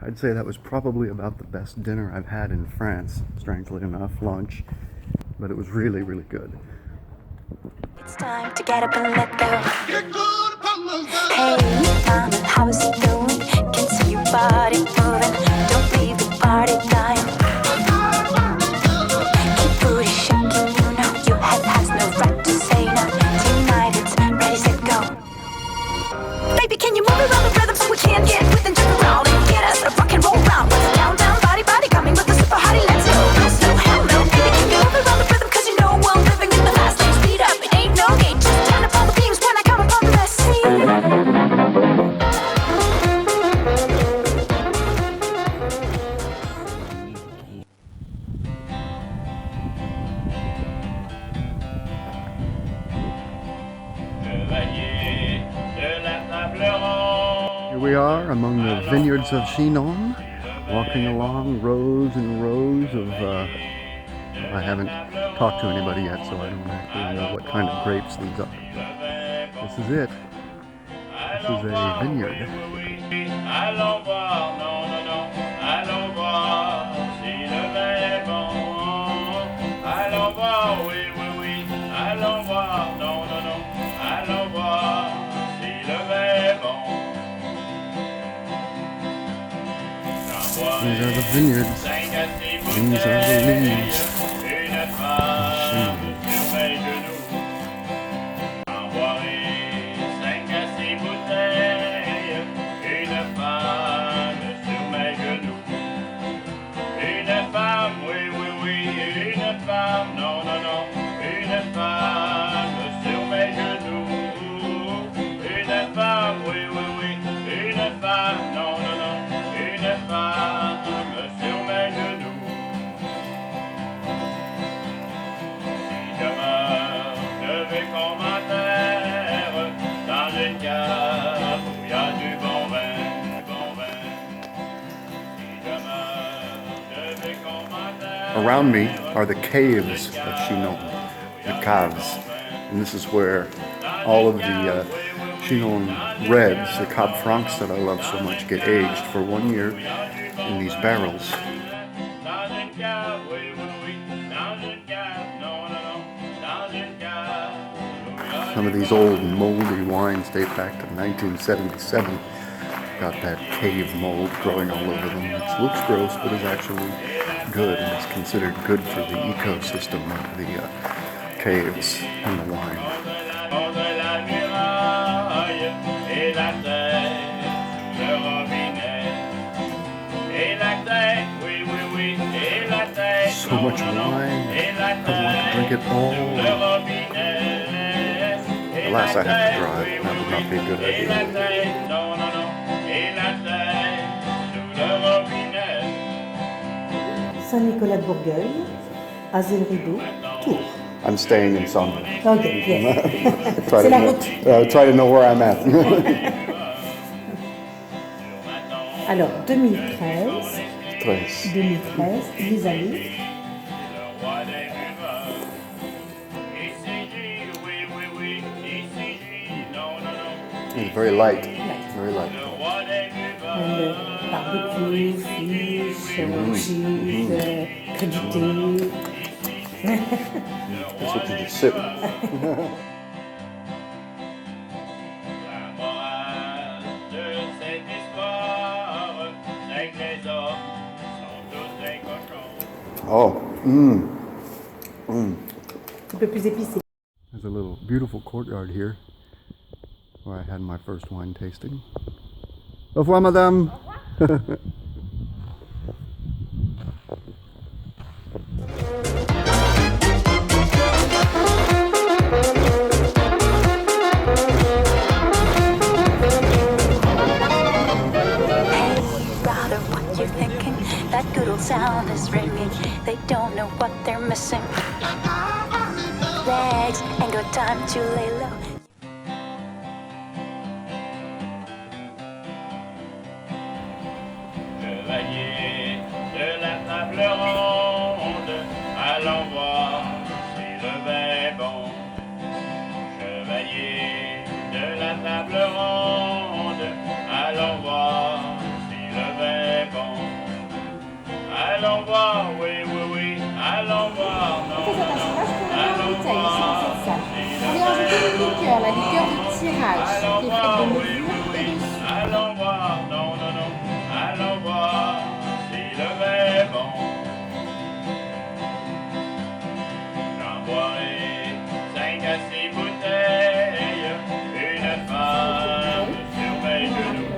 I'd say that was probably about the best dinner I've had in France, strangely enough, lunch. But it was really, really good. It's time to get up and let go. Hey, mama, how is it going? Can see your body moving. Don't leave the party dying. Keep booty shaking, you know your head has no right to say no. Tonight it's ready, set, go. Baby, can you move around the rhythm so we can get with and jump around and get us a rock and roll round? With a down, down, body, body coming with a super hottie. Let's go, let's go, hell no. Baby, can you move around the rhythm? Cause you know we're living in the fast lane. Speed up, it ain't no gate. Just turn up all the beams when I come upon the best scene. Here we are among the vineyards of Chinon, walking along rows and rows of, I haven't talked to anybody yet, so I don't actually know what kind of grapes these are. This is it. This is a vineyard. Allons voir, non, non, non, allons voir si le vin est bon. Allons voir, oui, oui, oui, allons voir, non, non, non, allons voir si le vin est bon. These are the vineyards. These are the leaves. Une femme sur mes genoux. Envoyer 5 à 6 bouteilles. Une femme sur mes genoux. Une femme, oui, oui, oui. Une femme, non, non, non. Une femme sur mes genoux. Une femme, oui, oui, oui. Une femme, non, non, non. Une femme sur mes genoux. Si je meurs, je vais comme un terre dans une cave où il y a du bon vin, du bon vin. Si je meurs, je vais comme un terre. Around me are the caves of Chinon, the caves. And this is where all of the Chinon reds, the Cab Francs that I love so much, get aged for 1 year in these barrels. Dans une cave, oui, oui, oui. Dans une cave, non, non, non. Dans une cave. Some of these old moldy wines date back to 1977. Got that cave mold growing all over them. It looks gross, but is actually good, and it's considered good for the ecosystem of the caves and the wine. Hors de la muraille et la terre sous le robinet. Et la terre, oui, oui, oui, et la terre. So much wine. I want to drink it all. Alas, I have to drive. That would not be a good idea. Saint-Nicolas-de-Bourgueil, Azel-Rideau, Tours. I'm staying in Saumur. Okay, yes. Try to know where I'm at. Alors, 2013, les années. It's very light. Very light. And barbecue, fish, cheese, crédité. That's what you just sip. Oh, Un peu plus épicé. There's a little beautiful courtyard here. where I had my first wine tasting. Au revoir, madame. That good old sound is ringing. They don't know what they're missing. Legs ain't got time to lay low. Chevalier de la table ronde, allons voir si le vin est bon. Chevalier de la table ronde, allons voir si le vin est bon. Allons voir, oui, oui, oui, allons voir, non, non, allons voir si le vin est bon. La liqueur de tirage, Allons qui est voir, faite de oui, mesure oui, oui, et de allons voir, non, non, non, allons voir si le vin est bon. J'en boirai 5 à 6 bouteilles, une femme sur mes genoux.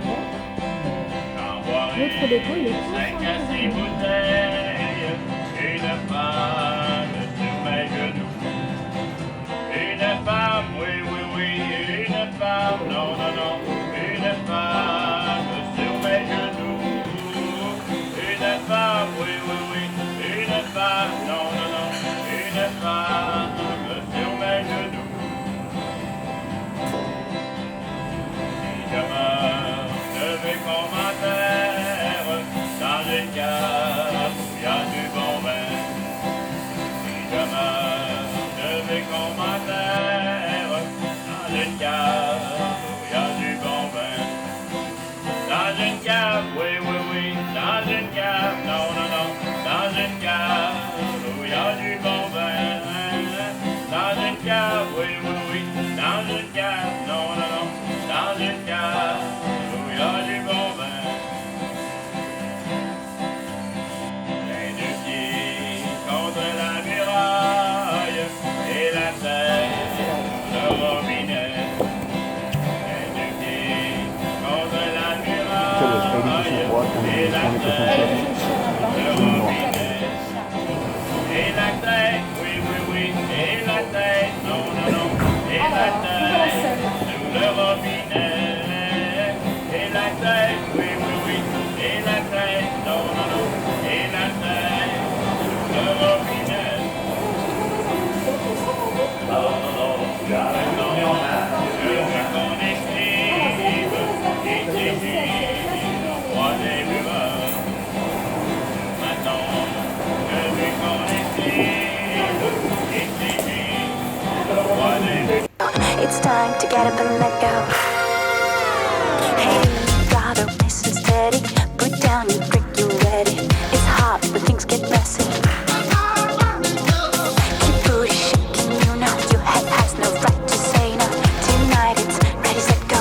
J'en boirai 5 à 6 bouteilles, une femme sur mes genoux. Une femme, oui, oui, oui, une femme, non, non, non, une femme sur mes genoux. Une femme, oui, oui, oui, une femme, non, non, non, une femme sur mes genoux. Si je meurs, je vais comme un père dans une cave où il y a du bon vin. Si je meurs, je vais comme un père dans une cave où il y a du bon vin. Dans une cave, oui, oui, oui, dans une cave, non, non, non, dans une cave où il y a du bon vin. Dans une cave, oui, oui, oui, dans une cave, non, non, non, dans une cave où il y a du bon vin. Les deux pieds contre la muraille et la tête le robinet. Les deux pieds contre la muraille et la tête le robinet. Et la tête, oui, oui, oui, et la tête, non, non, non, et la tête sous le robinet. Et la tête, oui, oui, oui, et la tête, non, non, non, et la tête sous le robinet. Oh, maintenant, je veux qu'on écrive et t'écrive en trois des rumeurs. Maintenant, je veux qu'on écrive et t'écrive en trois des rumeurs. It's time to get up and let go. Hey, brother, nice and steady. Put down your brick, you ready. It's hot, but things get messy. Keep booty shaking, you know your head has no right to say no. Tonight it's ready, set, go.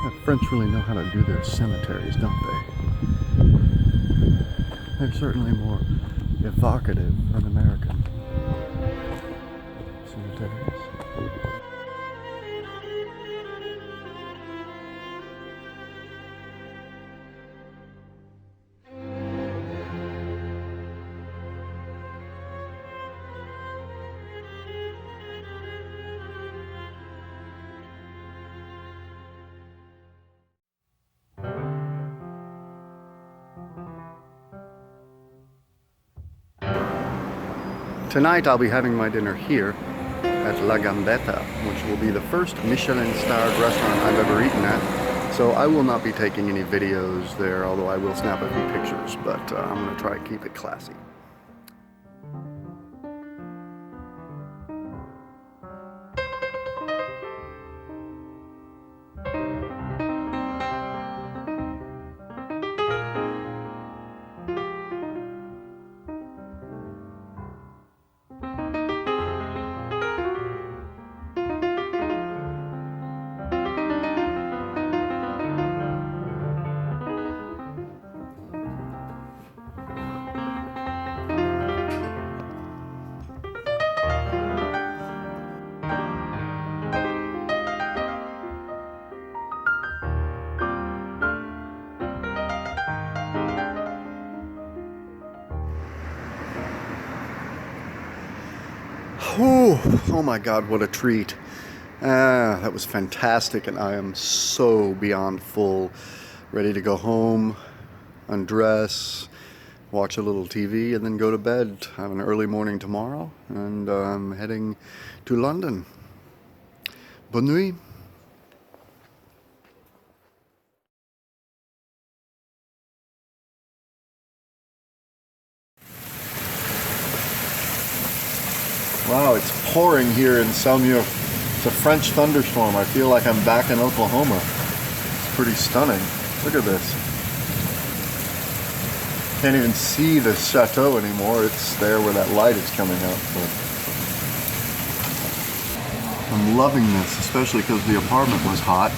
The French really know how to do their cemeteries, don't they? They're certainly more evocative than American cemeteries. Tonight I'll be having my dinner here at La Gambetta, which will be the first Michelin-starred restaurant I've ever eaten at. So I will not be taking any videos there, although I will snap a few pictures, but I'm going to try to keep it classy. Oh my God, what a treat. That was fantastic, and I am so beyond full. Ready to go home, undress, watch a little TV, and then go to bed. I have an early morning tomorrow, and I'm heading to London. Bonne nuit. Wow, it's pouring here in Saumur. It's a French thunderstorm. I feel like I'm back in Oklahoma. It's pretty stunning. Look at this. Can't even see the chateau anymore. It's there where that light is coming out. But I'm loving this, especially because the apartment was hot,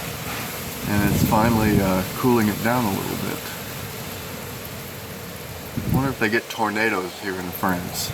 and it's finally cooling it down a little bit. I wonder if they get tornadoes here in France.